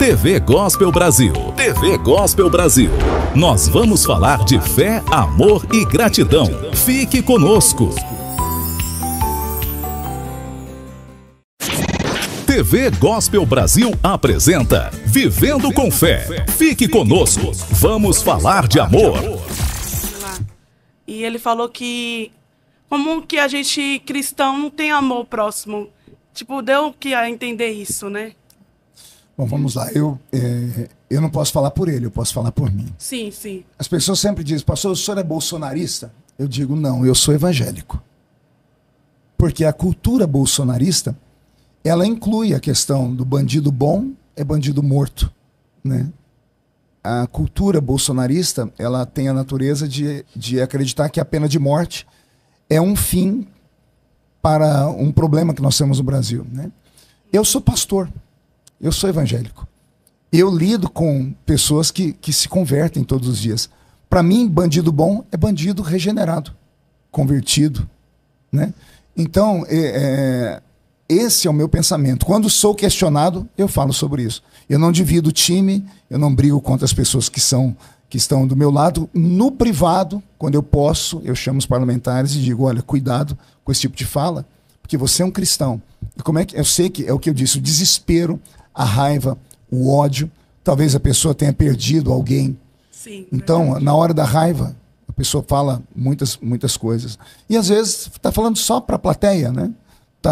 TV Gospel Brasil. TV Gospel Brasil. Nós vamos falar de fé, amor e gratidão. Fique conosco. TV Gospel Brasil apresenta Vivendo com Fé. Fique conosco. Vamos falar de amor. E ele falou que como que a gente cristão não tem amor próximo. Tipo, deu que a entender isso, né? Bom, vamos lá. Eu não posso falar por ele, eu posso falar por mim. Sim, sim. As pessoas sempre dizem, pastor, o senhor é bolsonarista? Eu digo, não, eu sou evangélico. Porque a cultura bolsonarista, ela inclui a questão do bandido bom é bandido morto, né? A cultura bolsonarista, ela tem a natureza de acreditar que a pena de morte é um fim para um problema que nós temos no Brasil, né? Eu sou pastor. Eu sou evangélico. Eu lido com pessoas que se convertem todos os dias. Para mim, bandido bom é bandido regenerado, convertido, né? Então, esse é o meu pensamento. Quando sou questionado, eu falo sobre isso. Eu não divido o time, eu não brigo contra as pessoas que estão do meu lado. No privado, quando eu posso, eu chamo os parlamentares e digo, olha, cuidado com esse tipo de fala, porque você é um cristão. E como é que eu sei que é o que eu disse, o desespero, a raiva, o ódio, talvez a pessoa tenha perdido alguém. Sim, então, verdade. Na hora da raiva, a pessoa fala muitas coisas. E às vezes está falando só para a plateia, né?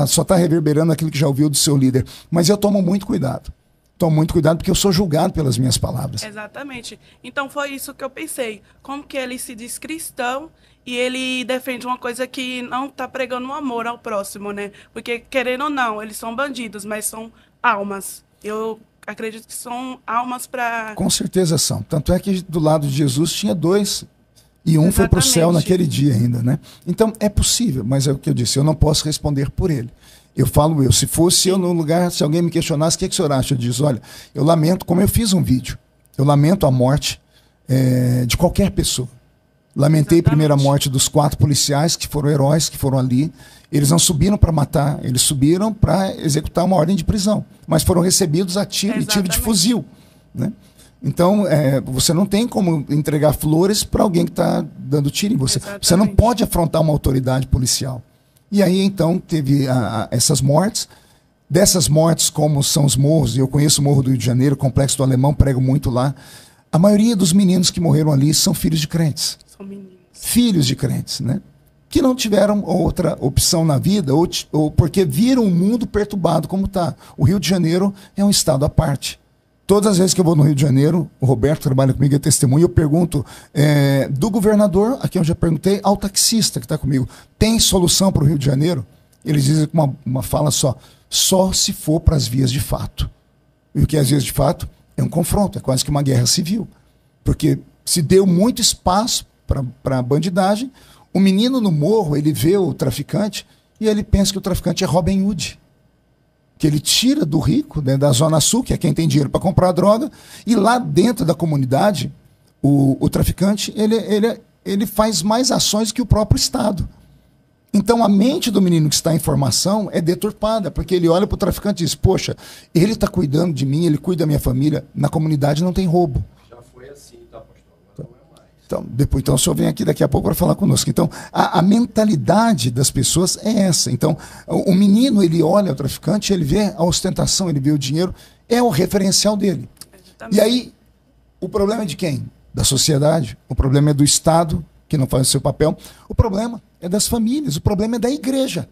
Só está reverberando aquilo que já ouviu do seu líder. Mas eu tomo muito cuidado. Tomo muito cuidado porque eu sou julgado pelas minhas palavras. Exatamente. Então foi isso que eu pensei. Como que ele se diz cristão e ele defende uma coisa que não está pregando um amor ao próximo, né? Porque, querendo ou não, eles são bandidos, mas são almas. Eu acredito que são almas para... Com certeza são. Tanto é que do lado de Jesus tinha dois e um foi para o céu naquele dia ainda, né? Então é possível, mas é o que eu disse, eu não posso responder por ele. Eu falo se fosse eu no lugar, se alguém me questionasse, o que o senhor acha? Eu diz, olha, eu lamento, como eu fiz um vídeo, eu lamento a morte de qualquer pessoa. Lamentei primeiro a morte dos 4 policiais que foram heróis, que foram ali. Eles não subiram para matar, eles subiram para executar uma ordem de prisão. Mas foram recebidos a tiro e tiro de fuzil, né? Então, você não tem como entregar flores para alguém que está dando tiro em você. Exatamente. Você não pode afrontar uma autoridade policial. E aí, então, teve essas mortes. Dessas mortes, como são os morros, eu conheço o Morro do Rio de Janeiro, o Complexo do Alemão, prego muito lá. A maioria dos meninos que morreram ali são filhos de crentes. São meninos. Filhos de crentes, né? Que não tiveram outra opção na vida, ou porque viram o mundo perturbado como está. O Rio de Janeiro é um estado à parte. Todas as vezes que eu vou no Rio de Janeiro, o Roberto trabalha comigo, é testemunha, eu pergunto do governador, a quem eu já perguntei, ao taxista que está comigo, tem solução para o Rio de Janeiro? Eles dizem com uma fala só se for para as vias de fato. E o que é as vias de fato? É um confronto, é quase que uma guerra civil. Porque se deu muito espaço para a bandidagem, o menino no morro, ele vê o traficante e ele pensa que o traficante é Robin Hood. Que ele tira do rico, né, da Zona Sul, que é quem tem dinheiro para comprar droga, e lá dentro da comunidade, o traficante, ele faz mais ações que o próprio Estado. Então a mente do menino que está em formação é deturpada, porque ele olha para o traficante e diz, poxa, ele está cuidando de mim, ele cuida da minha família, na comunidade não tem roubo. Já foi assim, tá, pastor? Agora não é mais. Então o senhor vem aqui daqui a pouco para falar conosco. Então, a mentalidade das pessoas é essa. Então, o menino, ele olha o traficante, ele vê a ostentação, ele vê o dinheiro, é o referencial dele. Exatamente. E aí, o problema é de quem? Da sociedade. O problema é do Estado, que não faz o seu papel. O problema é das famílias, o problema é da igreja.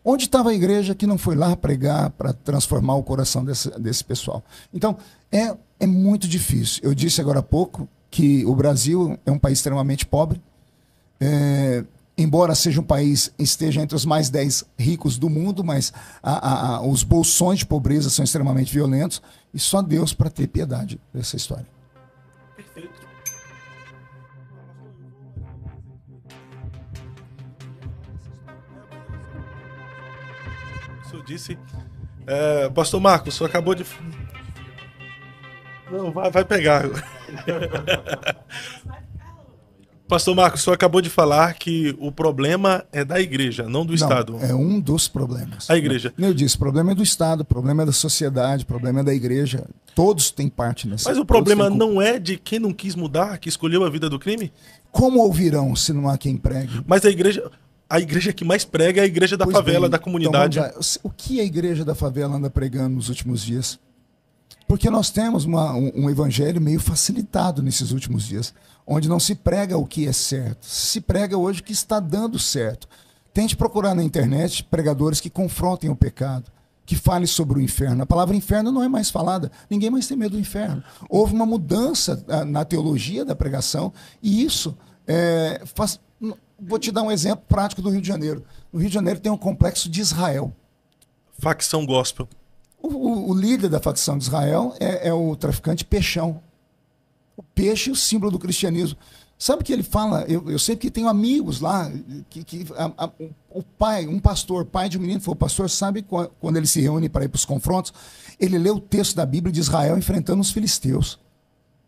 Onde estava a igreja que não foi lá pregar para transformar o coração desse pessoal? Então, é muito difícil. Eu disse agora há pouco que o Brasil é um país extremamente pobre. Embora seja um país, esteja entre os mais 10 ricos do mundo, mas os bolsões de pobreza são extremamente violentos, e só Deus para ter piedade dessa história. Perfeito. O senhor disse... Pastor Marcos, o senhor acabou de... Não, vai pegar. Pastor Marcos, o senhor acabou de falar que o problema é da igreja, não do Estado. É um dos problemas. A igreja. Eu disse, o problema é do Estado, o problema é da sociedade, o problema é da igreja. Todos têm parte nessa. Mas o problema não é de quem não quis mudar, que escolheu a vida do crime? Como ouvirão se não há quem pregue? Mas a igreja que mais prega é a igreja da favela, da comunidade. Então, o que a igreja da favela anda pregando nos últimos dias? Porque nós temos um evangelho meio facilitado nesses últimos dias, onde não se prega o que é certo, se prega hoje o que está dando certo. Tente procurar na internet pregadores que confrontem o pecado, que falem sobre o inferno. A palavra inferno não é mais falada, ninguém mais tem medo do inferno. Houve uma mudança na teologia da pregação e isso faz... Vou te dar um exemplo prático do Rio de Janeiro. No Rio de Janeiro tem um complexo de Israel. Facção gospel. O líder da facção de Israel é o traficante Peixão. O peixe é o símbolo do cristianismo. Sabe o que ele fala? Eu sempre que tenho amigos lá, o pai, um pastor, pai de um menino, foi o pastor, sabe quando ele se reúne para ir para os confrontos, ele lê o texto da Bíblia de Israel enfrentando os filisteus.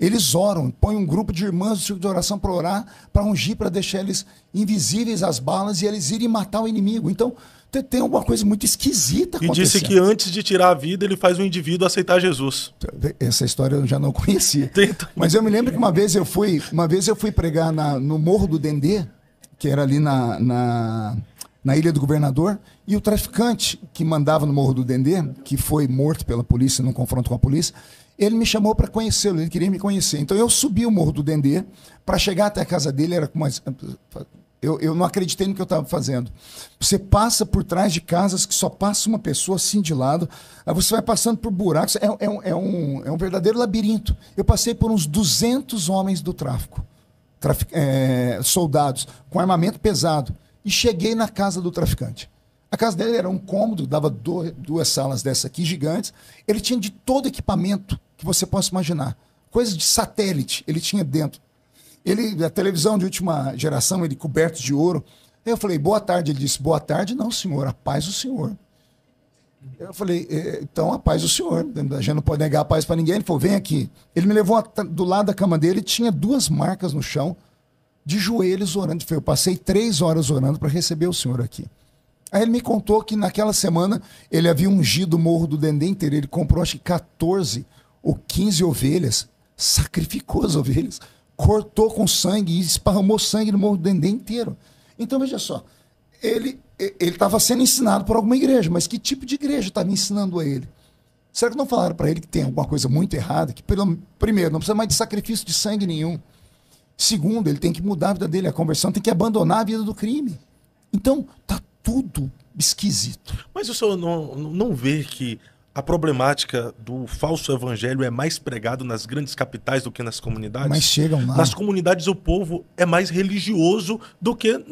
Eles oram, põem um grupo de irmãs do círculo de oração para orar, para ungir, para deixar eles invisíveis às balas e eles irem matar o inimigo. Então, tem alguma coisa muito esquisita acontecendo. E disse que antes de tirar a vida, ele faz o indivíduo aceitar Jesus. Essa história eu já não conhecia. Mas eu me lembro que uma vez eu fui pregar no Morro do Dendê, que era ali na Ilha do Governador, e o traficante que mandava no Morro do Dendê, que foi morto pela polícia num confronto com a polícia, ele me chamou para conhecê-lo, ele queria me conhecer. Então eu subi o Morro do Dendê, para chegar até a casa dele, era com mais... Eu não acreditei no que eu estava fazendo. Você passa por trás de casas que só passa uma pessoa assim de lado, aí você vai passando por buracos, é um verdadeiro labirinto. Eu passei por uns 200 homens do tráfico, soldados, com armamento pesado, e cheguei na casa do traficante. A casa dele era um cômodo, dava duas salas dessa aqui, gigantes. Ele tinha de todo equipamento que você possa imaginar. Coisas de satélite ele tinha dentro. A televisão de última geração, ele coberto de ouro. Aí eu falei, boa tarde. Ele disse, boa tarde não, senhor, a paz do senhor. Eu falei, então a paz do senhor. A gente não pode negar a paz para ninguém. Ele falou, vem aqui. Ele me levou do lado da cama dele, tinha 2 marcas no chão, de joelhos orando. Eu passei 3 horas orando para receber o senhor aqui. Aí ele me contou que naquela semana ele havia ungido o Morro do Dendê inteiro. Ele comprou acho que 14 ou 15 ovelhas, sacrificou as ovelhas, cortou com sangue e esparramou sangue no Morro do Dendê inteiro. Então veja só, ele estava sendo ensinado por alguma igreja, mas que tipo de igreja estava ensinando a ele? Será que não falaram para ele que tem alguma coisa muito errada? Que primeiro, não precisa mais de sacrifício de sangue nenhum. Segundo, ele tem que mudar a vida dele, a conversão, tem que abandonar a vida do crime. Então, tá tudo esquisito. Mas o senhor não vê que a problemática do falso evangelho é mais pregado nas grandes capitais do que nas comunidades? Mas chegam lá. Nas comunidades o povo é mais religioso do que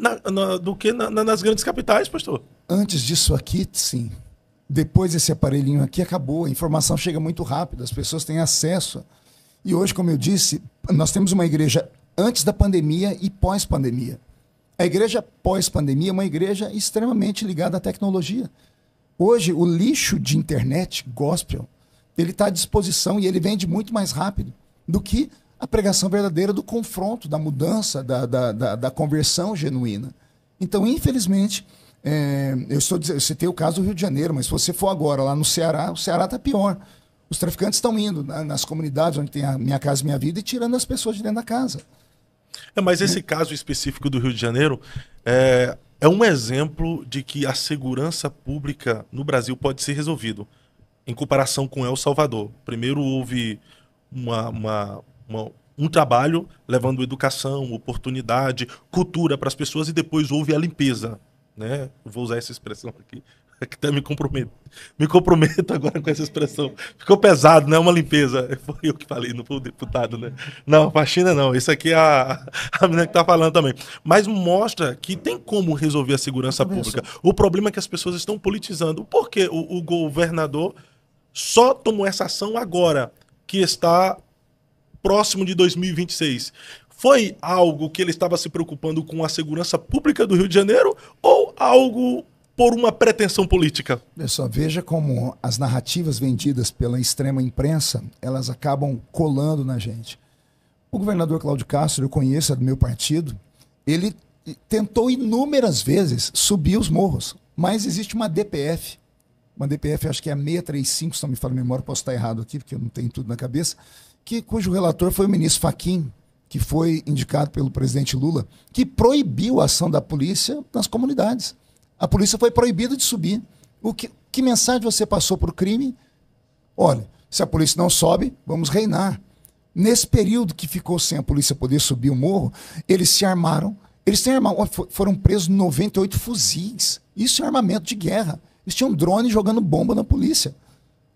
nas grandes capitais, pastor. Antes disso aqui, sim. Depois desse aparelhinho aqui, acabou. A informação chega muito rápido, as pessoas têm acesso. E hoje, como eu disse, nós temos uma igreja antes da pandemia e pós-pandemia. A igreja pós-pandemia é uma igreja extremamente ligada à tecnologia. Hoje, o lixo de internet, gospel, ele está à disposição e ele vende muito mais rápido do que a pregação verdadeira do confronto, da mudança, da conversão genuína. Então, infelizmente, eu citei o caso do Rio de Janeiro, mas se você for agora lá no Ceará, o Ceará está pior. Os traficantes estão indo nas comunidades onde tem a Minha Casa Minha Vida e tirando as pessoas de dentro da casa. Mas esse caso específico do Rio de Janeiro é um exemplo de que a segurança pública no Brasil pode ser resolvido em comparação com El Salvador. Primeiro houve um trabalho levando educação, oportunidade, cultura para as pessoas e depois houve a limpeza, né? Eu vou usar essa expressão aqui, que até me comprometo agora com essa expressão. Ficou pesado, né? Uma limpeza. Foi eu que falei, não foi o deputado, né? Não, faxina não. Isso aqui é a menina que tá falando também. Mas mostra que tem como resolver a segurança pública. O problema é que as pessoas estão politizando. Por que o governador só tomou essa ação agora, que está próximo de 2026? Foi algo que ele estava se preocupando com a segurança pública do Rio de Janeiro ou algo por uma pretensão política? Pessoal, veja como as narrativas vendidas pela extrema imprensa, elas acabam colando na gente. O governador Cláudio Castro, eu conheço, é do meu partido, ele tentou inúmeras vezes subir os morros, mas existe uma DPF, acho que é a 635, se não me falo a memória, posso estar errado aqui, porque eu não tenho tudo na cabeça, cujo relator foi o ministro Fachin, que foi indicado pelo presidente Lula, que proibiu a ação da polícia nas comunidades. A polícia foi proibida de subir. Que mensagem você passou para o crime? Olha, se a polícia não sobe, vamos reinar. Nesse período que ficou sem a polícia poder subir o morro, eles se armaram. Foram presos 98 fuzis. Isso é armamento de guerra. Eles tinham drone jogando bomba na polícia.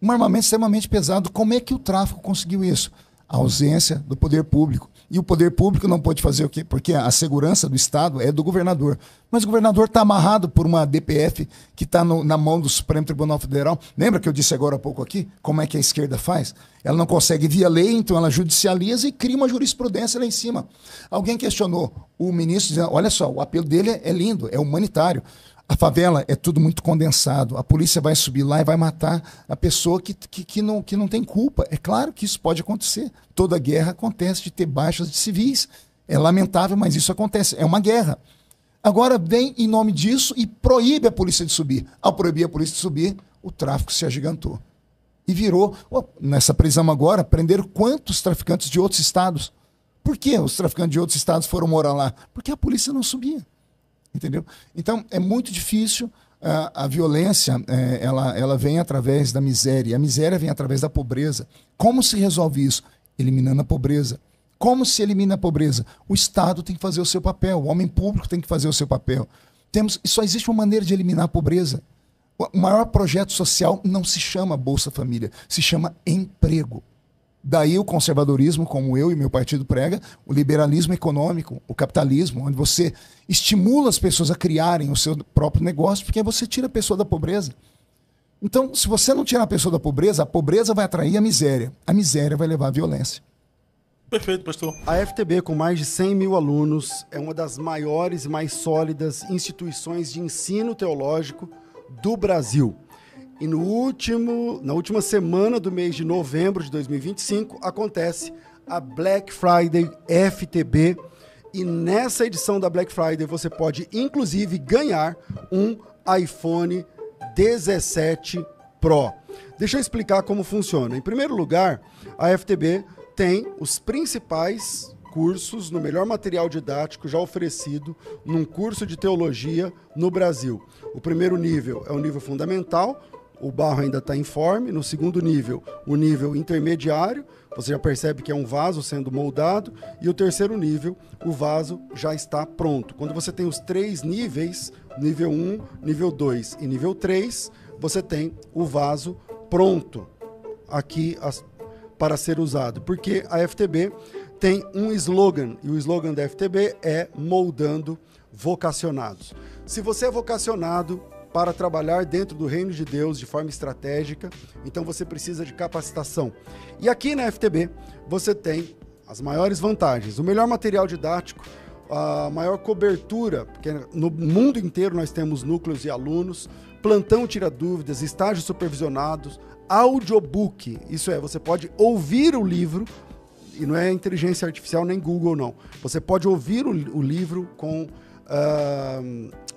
Um armamento extremamente pesado. Como é que o tráfico conseguiu isso? A ausência do poder público. E o poder público não pode fazer o quê? Porque a segurança do Estado é do governador. Mas o governador está amarrado por uma DPF que está na mão do Supremo Tribunal Federal. Lembra que eu disse agora há pouco aqui como é que a esquerda faz? Ela não consegue via lei, então ela judicializa e cria uma jurisprudência lá em cima. Alguém questionou o ministro dizendo, olha só, o apelo dele é lindo, é humanitário. A favela é tudo muito condensado. A polícia vai subir lá e vai matar a pessoa que não tem culpa. É claro que isso pode acontecer. Toda guerra acontece de ter baixas de civis. É lamentável, mas isso acontece. É uma guerra. Agora vem em nome disso e proíbe a polícia de subir. Ao proibir a polícia de subir, o tráfico se agigantou. E virou, nessa prisão agora, prenderam quantos traficantes de outros estados? Por que os traficantes de outros estados foram morar lá? Porque a polícia não subia. Entendeu? Então, é muito difícil. A violência, ela vem através da miséria. A miséria vem através da pobreza. Como se resolve isso? Eliminando a pobreza. Como se elimina a pobreza? O Estado tem que fazer o seu papel. O homem público tem que fazer o seu papel. Só existe uma maneira de eliminar a pobreza. O maior projeto social não se chama Bolsa Família, se chama emprego. Daí o conservadorismo, como eu e meu partido prega, o liberalismo econômico, o capitalismo, onde você estimula as pessoas a criarem o seu próprio negócio, porque aí você tira a pessoa da pobreza. Então, se você não tirar a pessoa da pobreza, a pobreza vai atrair a miséria vai levar à violência. Perfeito, pastor. A FTB, com mais de 100 mil alunos, é uma das maiores e mais sólidas instituições de ensino teológico do Brasil. E na última semana do mês de novembro de 2025, acontece a Black Friday FTB. E nessa edição da Black Friday você pode, inclusive, ganhar um iPhone 17 Pro. Deixa eu explicar como funciona. Em primeiro lugar, a FTB tem os principais cursos no melhor material didático já oferecido num curso de teologia no Brasil. O primeiro nível é o nível fundamental, o barro ainda está informe. No segundo nível, o nível intermediário, você já percebe que é um vaso sendo moldado. E o terceiro nível, o vaso já está pronto. Quando você tem os três níveis, nível 1, nível 2 e nível 3, você tem o vaso pronto aqui para ser usado. Porque a FTB tem um slogan, e o slogan da FTB é moldando vocacionados. Se você é vocacionado para trabalhar dentro do reino de Deus de forma estratégica, então você precisa de capacitação. E aqui na FTB você tem as maiores vantagens, o melhor material didático, a maior cobertura, porque no mundo inteiro nós temos núcleos e alunos, plantão tira dúvidas, estágios supervisionados, audiobook, isso é, você pode ouvir o livro, e não é inteligência artificial nem Google não, você pode ouvir o livro com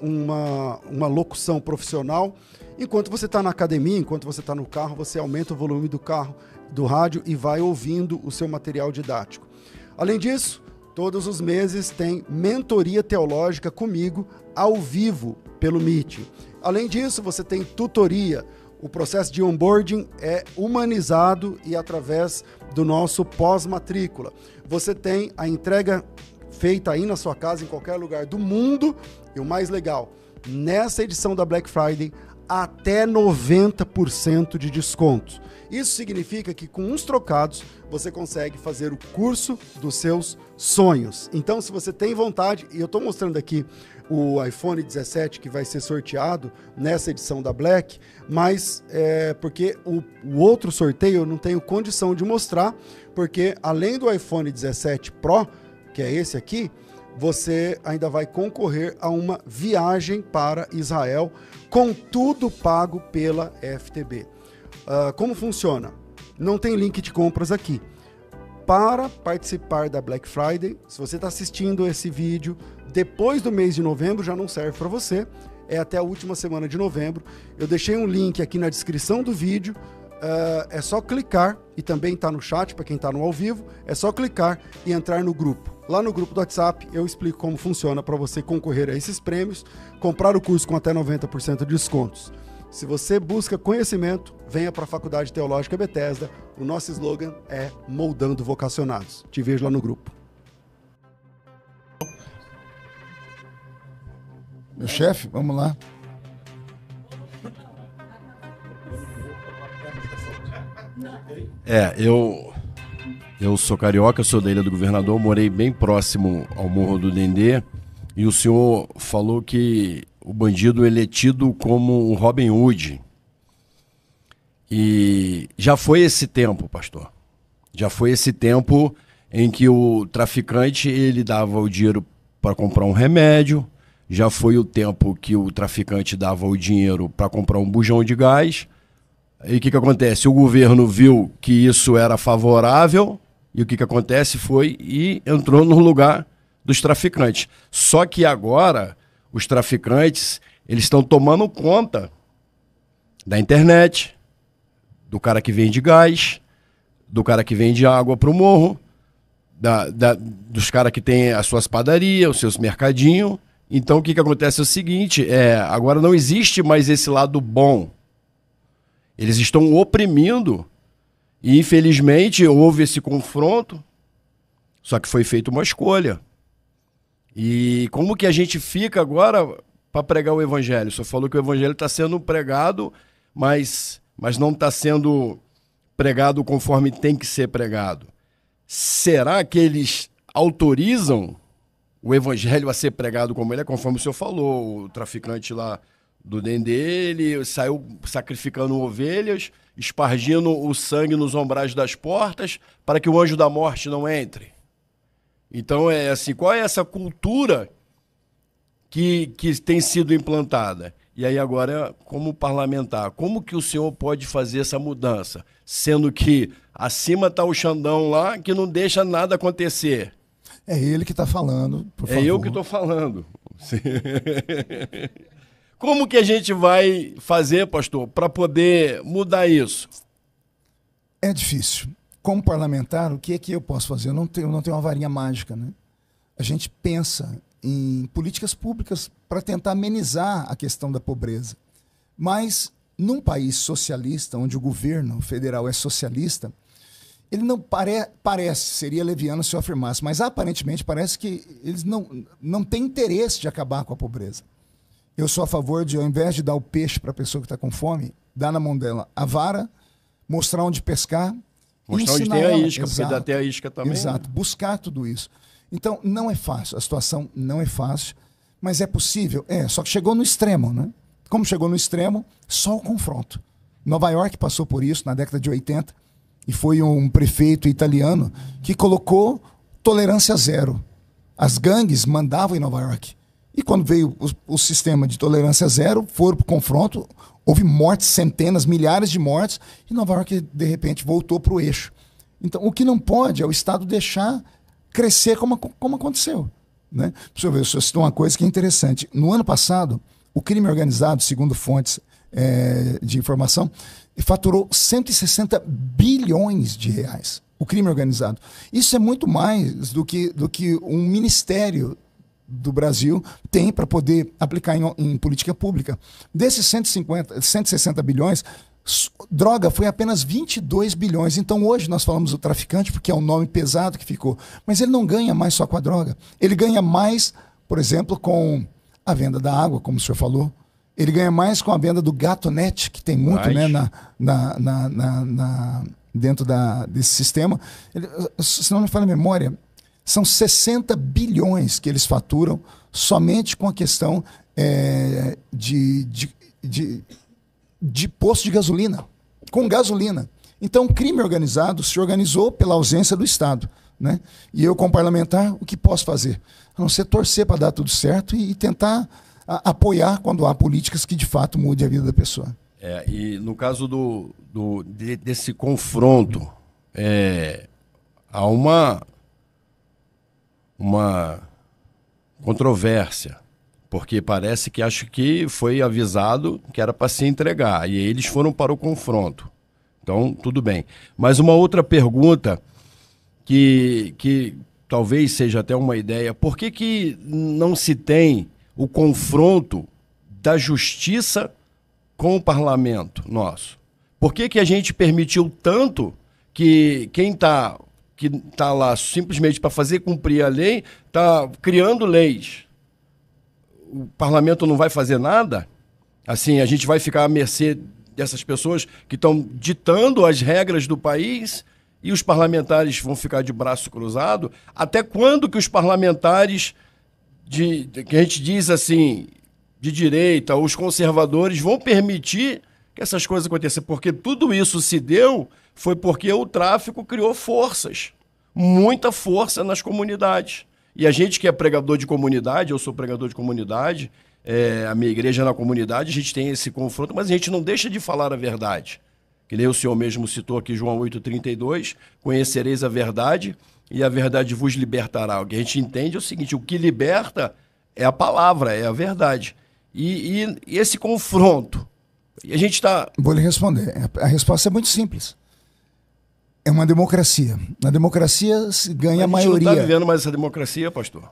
uma locução profissional. Enquanto você está na academia, enquanto você está no carro, você aumenta o volume do rádio e vai ouvindo o seu material didático. Além disso, todos os meses tem mentoria teológica comigo ao vivo pelo Meet. Além disso, você tem tutoria. O processo de onboarding é humanizado e através do nosso pós-matrícula. Você tem a entrega feita aí na sua casa, em qualquer lugar do mundo. E o mais legal, nessa edição da Black Friday, até 90% de desconto. Isso significa que com uns trocados, você consegue fazer o curso dos seus sonhos. Então, se você tem vontade, e eu estou mostrando aqui o iPhone 17 que vai ser sorteado nessa edição da Black, mas porque o outro sorteio eu não tenho condição de mostrar, porque além do iPhone 17 Pro, que é esse aqui, você ainda vai concorrer a uma viagem para Israel, com tudo pago pela FTB. Como funciona? Não tem link de compras aqui. para participar da Black Friday. Se você está assistindo esse vídeo depois do mês de novembro, já não serve para você. É até a última semana de novembro. Eu deixei um link aqui na descrição do vídeo. É só clicar, e também está no chat para quem está no ao vivo. É só clicar e entrar no grupo. Lá no grupo do WhatsApp eu explico como funciona para você concorrer a esses prêmios, comprar o curso com até 90% de descontos. Se você busca conhecimento, venha para a Faculdade Teológica Bethesda. O nosso slogan é Moldando Vocacionados. Te vejo lá no grupo. Meu chefe, vamos lá. Eu sou carioca, sou da Ilha do Governador, morei bem próximo ao Morro do Dendê, e o senhor falou que o bandido ele é tido como um Robin Hood. E já foi esse tempo, pastor. Já foi esse tempo em que o traficante ele dava o dinheiro para comprar um remédio. Já foi o tempo que o traficante dava o dinheiro para comprar um bujão de gás. E o que acontece? O governo viu que isso era favorável, e o que acontece foi e entrou no lugar dos traficantes. Só que agora os traficantes eles estão tomando conta da internet, do cara que vende gás, do cara que vende água para o morro, dos caras que tem as suas padarias, os seus mercadinhos. Então o que acontece é o seguinte, agora não existe mais esse lado bom. Eles estão oprimindo e infelizmente houve esse confronto, só que foi feita uma escolha. E como que a gente fica agora para pregar o evangelho? O senhor falou que o evangelho está sendo pregado, mas não está sendo pregado conforme tem que ser pregado. Será que eles autorizam o evangelho a ser pregado como ele é, conforme o senhor falou? O traficante lá do Dendê, ele saiu sacrificando ovelhas, espargindo o sangue nos ombrais das portas para que o anjo da morte não entre. Então, qual é essa cultura que tem sido implantada? E aí agora, como parlamentar, como que o senhor pode fazer essa mudança? Sendo que acima está o Xandão lá, que não deixa nada acontecer. É ele que está falando, por favor. É eu que estou falando. Como que a gente vai fazer, pastor, para poder mudar isso? É difícil. Como parlamentar, o que é que eu posso fazer? Eu não tenho uma varinha mágica, né? A gente pensa em políticas públicas para tentar amenizar a questão da pobreza. Mas, num país socialista, onde o governo federal é socialista, ele não parece, seria leviano se eu afirmasse, mas aparentemente parece que eles não têm interesse de acabar com a pobreza. Eu sou a favor de, ao invés de dar o peixe para a pessoa que está com fome, dar na mão dela a vara, mostrar onde pescar, mostrar onde tem a isca, porque dá até a isca também. Exato, buscar tudo isso. Então, não é fácil, a situação não é fácil, mas é possível. Só que chegou no extremo, né? Como chegou no extremo, só o confronto. Nova York passou por isso na década de 80, e foi um prefeito italiano que colocou tolerância zero. As gangues mandavam em Nova York. E quando veio o sistema de tolerância zero, foram para o confronto, houve mortes, centenas, milhares de mortes, e Nova York, de repente, voltou para o eixo. Então, o que não pode é o Estado deixar crescer como aconteceu. Né? Deixa eu ver, eu citou uma coisa que é interessante. No ano passado, o crime organizado, segundo fontes de informação, faturou 160 bilhões de reais. O crime organizado. Isso é muito mais do que um ministério do Brasil tem para poder aplicar em política pública. Desses 160 bilhões, droga foi apenas 22 bilhões. Então hoje nós falamos do traficante porque é um nome pesado que ficou. Mas ele não ganha mais só com a droga. Ele ganha mais, por exemplo, com a venda da água, como o senhor falou. Ele ganha mais com a venda do GatoNet, que tem muito, né, dentro desse sistema. Se não me falha a memória, são 60 bilhões que eles faturam somente com a questão de posto de gasolina, com gasolina. Então, o crime organizado se organizou pela ausência do Estado. Né? E eu, como parlamentar, o que posso fazer? A não ser torcer para dar tudo certo e tentar apoiar quando há políticas que, de fato, mudem a vida da pessoa. E no caso desse confronto, há uma controvérsia, porque parece que acho que foi avisado que era para se entregar, e eles foram para o confronto. Então, tudo bem. Mas uma outra pergunta que talvez seja até uma ideia, por que não se tem o confronto da justiça com o parlamento nosso? Por que a gente permitiu tanto que quem está lá simplesmente para fazer cumprir a lei está criando leis? O parlamento não vai fazer nada? Assim, a gente vai ficar à mercê dessas pessoas que estão ditando as regras do país e os parlamentares vão ficar de braço cruzado? Até quando que os parlamentares, que a gente diz assim, de direita, os conservadores, vão permitir que essas coisas aconteçam? Porque tudo isso se deu foi porque o tráfico criou forças, muita força nas comunidades. E a gente que é pregador de comunidade, eu sou pregador de comunidade, a minha igreja é na comunidade, a gente tem esse confronto, mas a gente não deixa de falar a verdade. Que nem o senhor mesmo citou aqui, João 8,32, conhecereis a verdade e a verdade vos libertará. O que a gente entende é o seguinte, o que liberta é a palavra, é a verdade. E esse confronto, e a gente está... Vou lhe responder. A resposta é muito simples. É uma democracia. Na democracia se ganha a maioria. A gente não está vivendo mais essa democracia, pastor?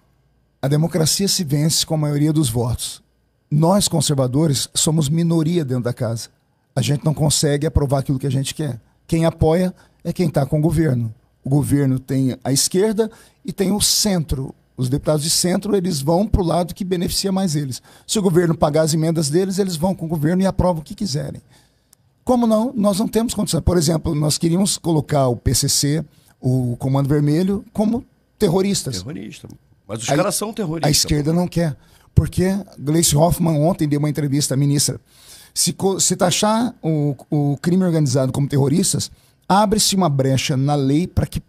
A democracia se vence com a maioria dos votos. Nós, conservadores, somos minoria dentro da casa. A gente não consegue aprovar aquilo que a gente quer. Quem apoia é quem está com o governo. O governo tem a esquerda e tem o centro. Os deputados de centro, eles vão para o lado que beneficia mais eles. Se o governo pagar as emendas deles, eles vão com o governo e aprovam o que quiserem. Como não? Nós não temos condição. Por exemplo, nós queríamos colocar o PCC, o Comando Vermelho, como terroristas. Terrorista. Mas os caras são terroristas. A esquerda não quer. Porque Gleice Hoffmann ontem deu uma entrevista à ministra. Se taxar o crime organizado como terroristas, abre-se uma brecha na lei para que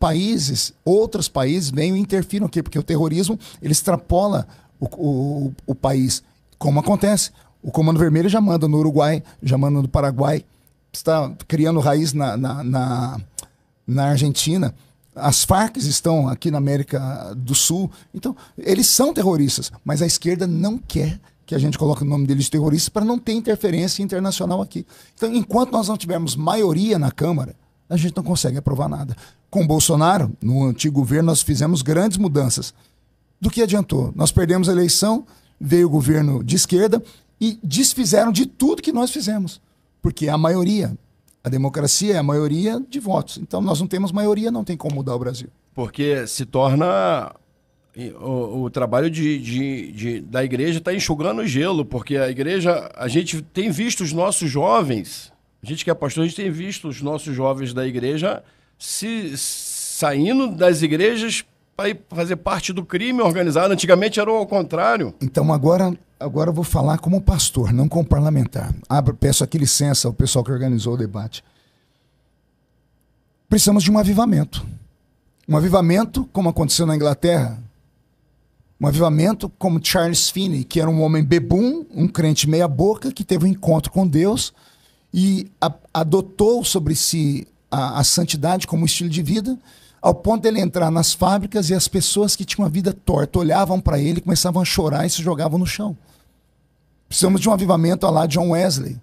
outros países venham e interfiram aqui, porque o terrorismo ele extrapola o país. Como acontece? O Comando Vermelho já manda no Uruguai, já manda no Paraguai, está criando raiz na Argentina. As Farc estão aqui na América do Sul. Então, eles são terroristas, mas a esquerda não quer que a gente coloque o nome deles de terroristas para não ter interferência internacional aqui. Então, enquanto nós não tivermos maioria na Câmara, a gente não consegue aprovar nada. Com Bolsonaro, no antigo governo, nós fizemos grandes mudanças. Do que adiantou? Nós perdemos a eleição, veio o governo de esquerda e desfizeram de tudo que nós fizemos. Porque a maioria, a democracia é a maioria de votos. Então nós não temos maioria, não tem como mudar o Brasil. Porque se torna... O trabalho da igreja está enxugando o gelo, porque a igreja, a gente tem visto os nossos jovens, a gente que é pastor, a gente tem visto os nossos jovens da igreja saindo das igrejas para ir fazer parte do crime organizado. Antigamente era ao contrário. Então agora eu vou falar como pastor, não como parlamentar. Peço aqui licença ao pessoal que organizou o debate. Precisamos de um avivamento. Um avivamento como aconteceu na Inglaterra. Um avivamento como Charles Finney, que era um homem bebum, um crente meia boca, que teve um encontro com Deus e adotou sobre si a santidade como estilo de vida, ao ponto dele entrar nas fábricas e as pessoas que tinham a vida torta olhavam para ele, começavam a chorar e se jogavam no chão. Precisamos de um avivamento à lá John Wesley,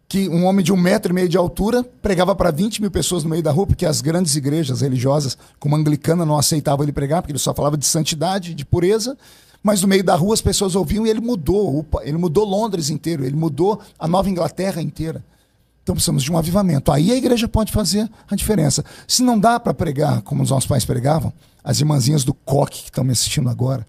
que um homem de 1,5 metro de altura pregava para 20 mil pessoas no meio da rua, porque as grandes igrejas religiosas, como a anglicana, não aceitavam ele pregar, porque ele só falava de santidade, de pureza, mas no meio da rua as pessoas ouviam e ele mudou Londres inteiro, ele mudou a Nova Inglaterra inteira. Então precisamos de um avivamento. Aí a igreja pode fazer a diferença. Se não dá para pregar como os nossos pais pregavam, as irmãzinhas do coque que estão me assistindo agora,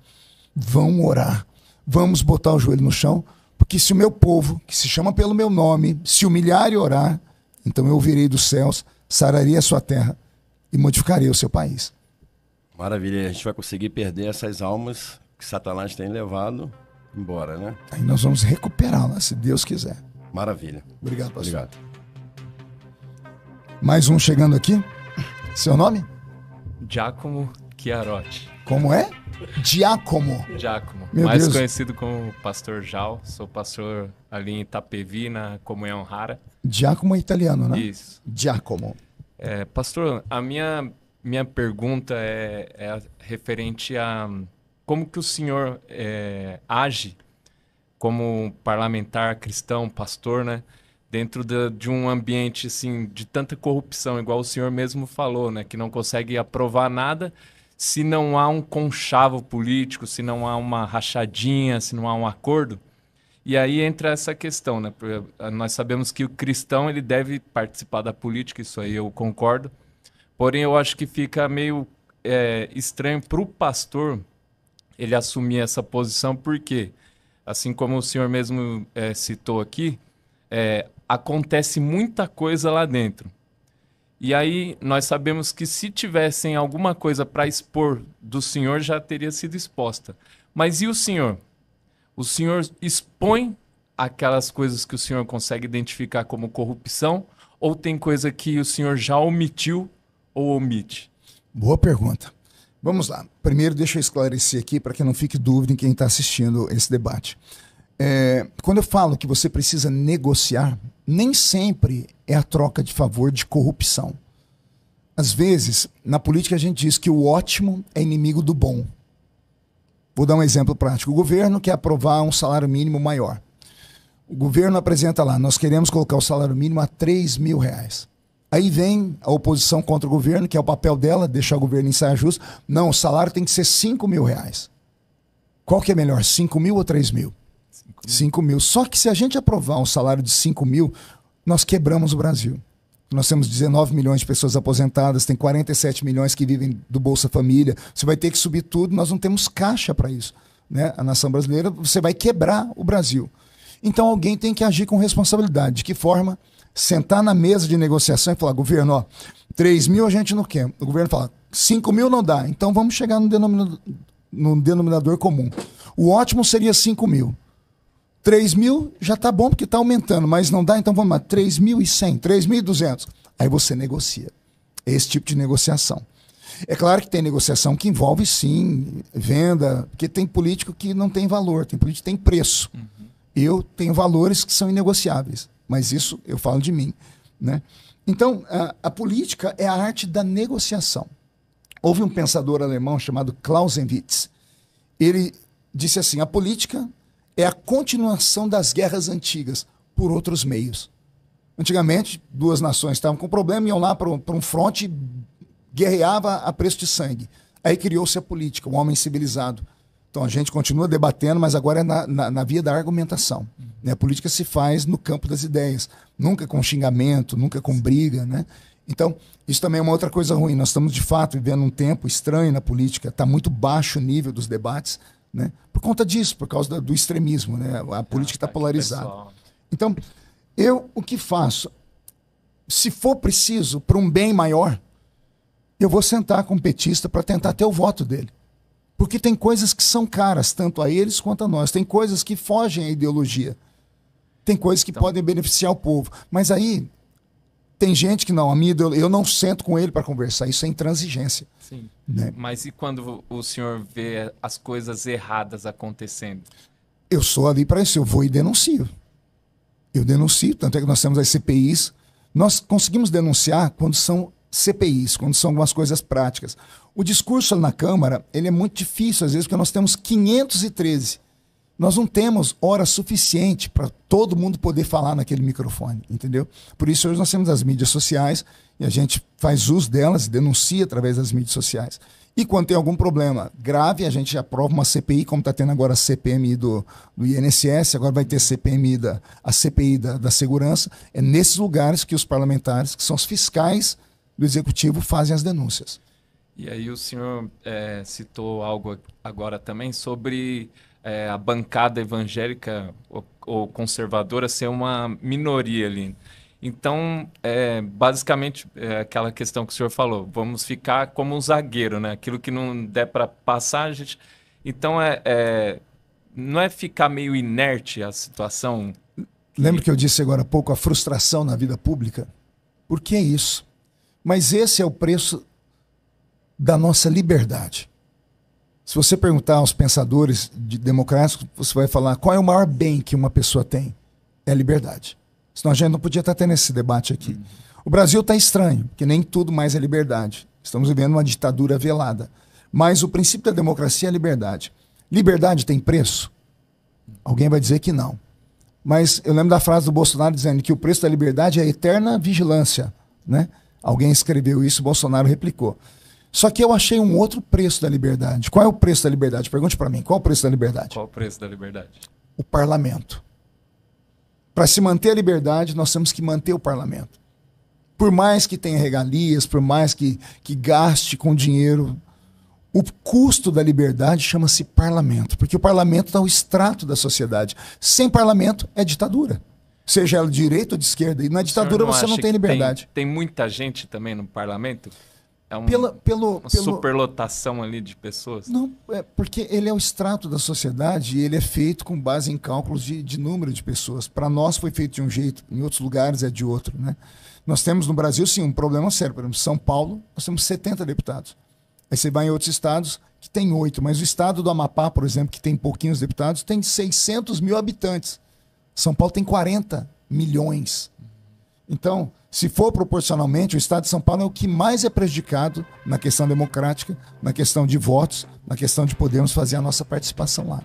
vão orar, vamos botar o joelho no chão, porque se o meu povo, que se chama pelo meu nome, se humilhar e orar, então eu virei dos céus, sararei a sua terra e modificarei o seu país. Maravilha, a gente vai conseguir perder essas almas que Satanás tem levado embora, né? Aí nós vamos recuperá-las, se Deus quiser. Maravilha. Obrigado, pastor. Obrigado. Mais um chegando aqui. Seu nome? Giacomo Chiarotti. Como é? Giacomo. Giacomo. Meu Mais Deus. conhecido como Pastor Jal. Sou pastor ali em Itapevi, na Comunhão Rara. Giacomo é italiano, né? Isso. Giacomo. Pastor, a minha minha pergunta é referente a como que o senhor age como parlamentar cristão, pastor, né? Dentro de um ambiente assim, de tanta corrupção, igual o senhor mesmo falou, né? Que não consegue aprovar nada se não há um conchavo político, se não há uma rachadinha, se não há um acordo. E aí entra essa questão, né? Nós sabemos que o cristão ele deve participar da política, isso aí eu concordo. Porém, eu acho que fica meio estranho para o pastor ele assumir essa posição, porque, assim como o senhor mesmo citou aqui, acontece muita coisa lá dentro. E aí nós sabemos que se tivessem alguma coisa para expor do senhor, já teria sido exposta. Mas e o senhor? O senhor expõe aquelas coisas que o senhor consegue identificar como corrupção, ou tem coisa que o senhor já omitiu ou omite? Boa pergunta. Vamos lá. Primeiro, deixa eu esclarecer aqui para que não fique dúvida em quem está assistindo esse debate. Quando eu falo que você precisa negociar, nem sempre é a troca de favor de corrupção. Às vezes, na política a gente diz que o ótimo é inimigo do bom. Vou dar um exemplo prático. O governo quer aprovar um salário mínimo maior. O governo apresenta lá, nós queremos colocar o salário mínimo a R$3.000. Aí vem a oposição contra o governo, que é o papel dela, deixar o governo em saia justa. Não, o salário tem que ser R$5.000. Qual que é melhor, 5.000 ou 3.000? 5.000. Só que se a gente aprovar um salário de 5.000, nós quebramos o Brasil. Nós temos 19 milhões de pessoas aposentadas, tem 47 milhões que vivem do Bolsa Família. Você vai ter que subir tudo, nós não temos caixa para isso. Né? A nação brasileira, você vai quebrar o Brasil. Então alguém tem que agir com responsabilidade. De que forma? Sentar na mesa de negociação e falar, governo, ó, 3.000 a gente não quer. O governo fala, 5.000 não dá, então vamos chegar no denominador comum. O ótimo seria 5.000. 3.000 já está bom porque está aumentando, mas não dá, então vamos lá, 3.100, 3.200. Aí você negocia. É esse tipo de negociação. É claro que tem negociação que envolve, sim, venda, porque tem político que não tem valor, tem político que tem preço. Eu tenho valores que são inegociáveis, mas isso eu falo de mim. Né? Então, a política é a arte da negociação. Houve um pensador alemão chamado Clausewitz. Ele disse assim, a política é a continuação das guerras antigas por outros meios. Antigamente, duas nações estavam com problema, iam lá para um fronte, guerreava a preço de sangue. Aí criou-se a política, o homem civilizado. Então a gente continua debatendo, mas agora é na via da argumentação. Né? A política se faz no campo das ideias, nunca com xingamento, nunca com briga. Né? Então, isso também é uma outra coisa ruim. Nós estamos, de fato, vivendo um tempo estranho na política, está muito baixo o nível dos debates, né? Por conta disso, por causa do extremismo. Né? A política está polarizada. Então, o que faço? Se for preciso, para um bem maior, eu vou sentar com o petista para tentar ter o voto dele. Porque tem coisas que são caras, tanto a eles quanto a nós. Tem coisas que fogem à ideologia. Tem coisas que podem beneficiar o povo. Mas aí, tem gente que não, eu não sento com ele para conversar. Isso é intransigência. Sim. Né? Mas e quando o senhor vê as coisas erradas acontecendo? Eu sou ali para isso, eu vou e denuncio. Eu denuncio, tanto é que nós temos as CPIs. Nós conseguimos denunciar quando são CPIs, quando são algumas coisas práticas. O discurso na Câmara, ele é muito difícil, às vezes, porque nós temos 513. Nós não temos hora suficiente para todo mundo poder falar naquele microfone, entendeu? Por isso, hoje nós temos as mídias sociais e a gente faz uso delas, denuncia através das mídias sociais. E quando tem algum problema grave, a gente aprova uma CPI, como está tendo agora a CPMI do INSS, agora vai ter a CPI da segurança. É nesses lugares que os parlamentares, que são os fiscais do Executivo, fazem as denúncias. E aí o senhor citou algo agora também sobre a bancada evangélica ou conservadora ser uma minoria ali. Então, basicamente, aquela questão que o senhor falou, vamos ficar como um zagueiro, né? Aquilo que não der para passar, a gente... Então, não é ficar meio inerte a situação? Lembra que eu disse agora há pouco a frustração na vida pública? Por que isso? Mas esse é o preço da nossa liberdade. Se você perguntar aos pensadores democráticos, você vai falar qual é o maior bem que uma pessoa tem? É a liberdade. Senão a gente não podia estar tendo esse debate aqui. O Brasil está estranho, porque nem tudo mais é liberdade. Estamos vivendo uma ditadura velada. Mas o princípio da democracia é a liberdade. Liberdade tem preço? Alguém vai dizer que não. Mas eu lembro da frase do Bolsonaro dizendo que o preço da liberdade é a eterna vigilância, né? Alguém escreveu isso, o Bolsonaro replicou. Só que eu achei um outro preço da liberdade. Qual é o preço da liberdade? Pergunte para mim, qual é o preço da liberdade? Qual o preço da liberdade? O parlamento. Para se manter a liberdade, nós temos que manter o parlamento. Por mais que tenha regalias, por mais que gaste com dinheiro, o custo da liberdade chama-se parlamento, porque o parlamento dá o extrato da sociedade. Sem parlamento é ditadura. Seja ela de direita ou de esquerda. E na ditadura você não tem liberdade. Tem muita gente também no parlamento? É uma superlotação ali de pessoas? Não, porque ele é o extrato da sociedade e ele é feito com base em cálculos de número de pessoas. Para nós foi feito de um jeito, em outros lugares é de outro, né? Nós temos no Brasil, sim, um problema sério. Por exemplo, São Paulo, nós temos 70 deputados. Aí você vai em outros estados que tem 8, mas o estado do Amapá, por exemplo, que tem pouquinhos deputados, tem 600 mil habitantes. São Paulo tem 40 milhões. Então, se for proporcionalmente, o estado de São Paulo é o que mais é prejudicado na questão democrática, na questão de votos, na questão de podermos fazer a nossa participação lá.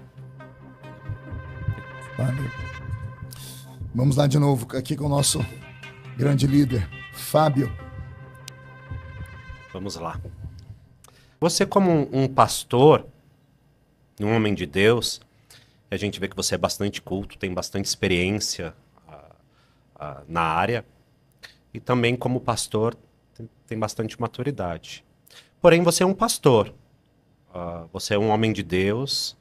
Valeu. Vamos lá de novo, aqui com o nosso grande líder, Fábio. Vamos lá. Você, como um pastor, um homem de Deus, a gente vê que você é bastante culto, tem bastante experiência na área, e também como pastor tem bastante maturidade. Porém, você é um pastor, você é um homem de Deus,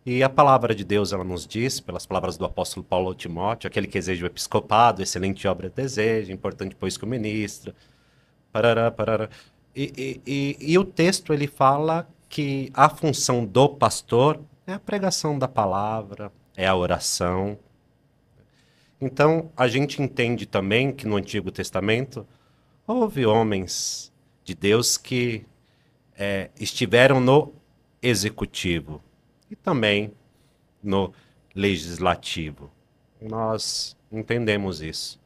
e a palavra de Deus, ela nos diz, pelas palavras do apóstolo Paulo a Timóteo, aquele que deseja o episcopado, excelente obra deseja, importante pois que o ministro, parará, parará. E o texto, ele fala que a função do pastor é a pregação da palavra, é a oração. Então, a gente entende também que no Antigo Testamento houve homens de Deus que estiveram no executivo e também no legislativo. Nós entendemos isso.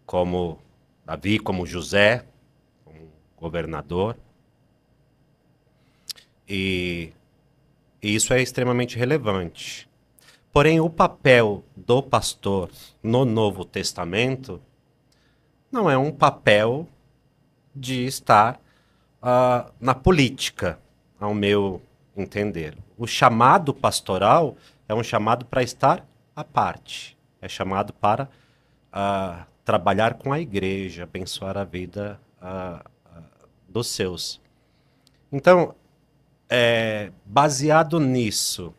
Como Davi, como José, como governador. E isso é extremamente relevante. Porém, o papel do pastor no Novo Testamento não é um papel de estar na política, ao meu entender. O chamado pastoral é um chamado para estar à parte. É chamado para trabalhar com a igreja, abençoar a vida dos seus. Então, baseado nisso,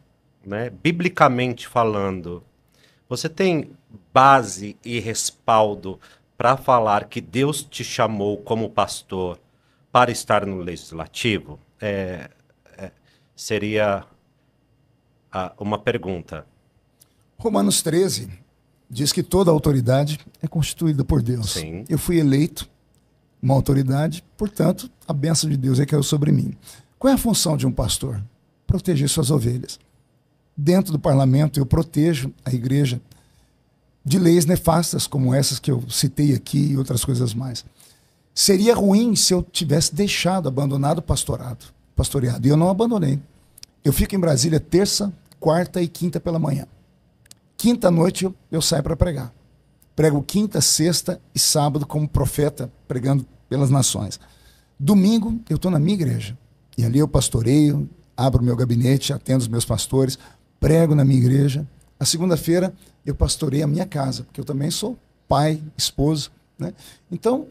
né, biblicamente falando, você tem base e respaldo para falar que Deus te chamou como pastor para estar no legislativo? Seria uma pergunta. Romanos 13 diz que toda autoridade é constituída por Deus. Sim. Eu fui eleito uma autoridade, portanto, a bênção de Deus recaiu sobre mim. Qual é a função de um pastor? Proteger suas ovelhas. Dentro do parlamento, eu protejo a igreja de leis nefastas, como essas que eu citei aqui e outras coisas mais. Seria ruim se eu tivesse abandonado o pastoreado. E eu não abandonei. Eu fico em Brasília terça, quarta e quinta pela manhã. Quinta noite eu saio para pregar. Prego quinta, sexta e sábado como profeta, pregando pelas nações. Domingo eu estou na minha igreja. E ali eu pastoreio, abro meu gabinete, atendo os meus pastores, prego na minha igreja. A segunda-feira eu pastoreio a minha casa, porque eu também sou pai, esposo, né? Então,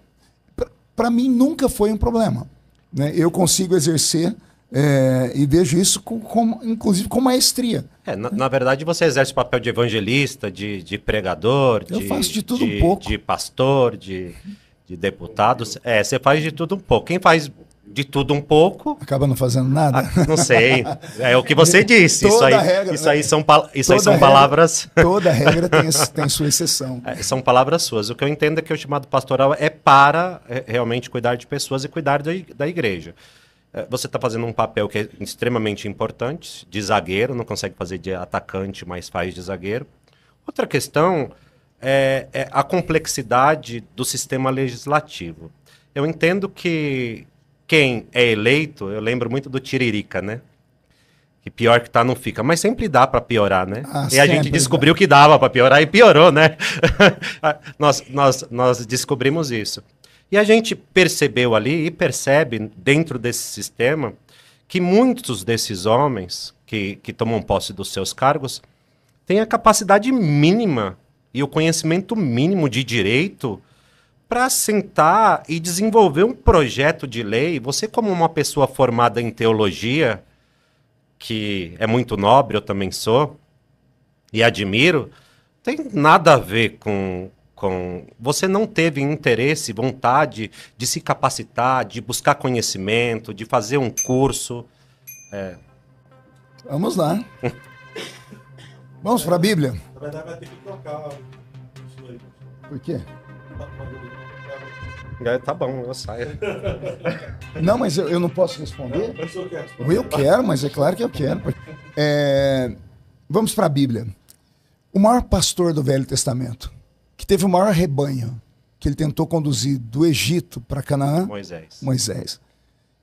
para mim nunca foi um problema, né? Eu consigo exercer e vejo isso inclusive com maestria. Na verdade, você exerce o papel de evangelista, de pregador, eu faço de tudo um pouco. De pastor, de deputado. Você faz de tudo um pouco. Quem faz de tudo um pouco... acaba não fazendo nada? Não sei. É o que você disse. Isso aí são palavras... Toda regra tem sua exceção. São palavras suas. O que eu entendo é que o chamado pastoral é para realmente cuidar de pessoas e cuidar da igreja. Você está fazendo um papel que é extremamente importante, de zagueiro, não consegue fazer de atacante, mas faz de zagueiro. Outra questão é a complexidade do sistema legislativo. Eu entendo que quem é eleito, eu lembro muito do Tiririca, né? Que pior que tá não fica, mas sempre dá para piorar, né? E a gente descobriu que dava para piorar e piorou, né? nós descobrimos isso. E a gente percebeu ali e percebe dentro desse sistema que muitos desses homens que tomam posse dos seus cargos têm a capacidade mínima e o conhecimento mínimo de direito para sentar e desenvolver um projeto de lei. Você, como uma pessoa formada em teologia, que é muito nobre, eu também sou, e admiro, tem nada a ver com... Você não teve interesse, vontade de se capacitar, de buscar conhecimento, de fazer um curso. Vamos lá. Vamos para a Bíblia. Na verdade, vai ter que trocar isso aí. Por quê? Tá bom, eu saio. Não, mas eu não posso responder? Não, Eu quero, mas é claro que eu quero. Vamos para a Bíblia. O maior pastor do Velho Testamento, que teve o maior rebanho, que ele tentou conduzir do Egito para Canaã,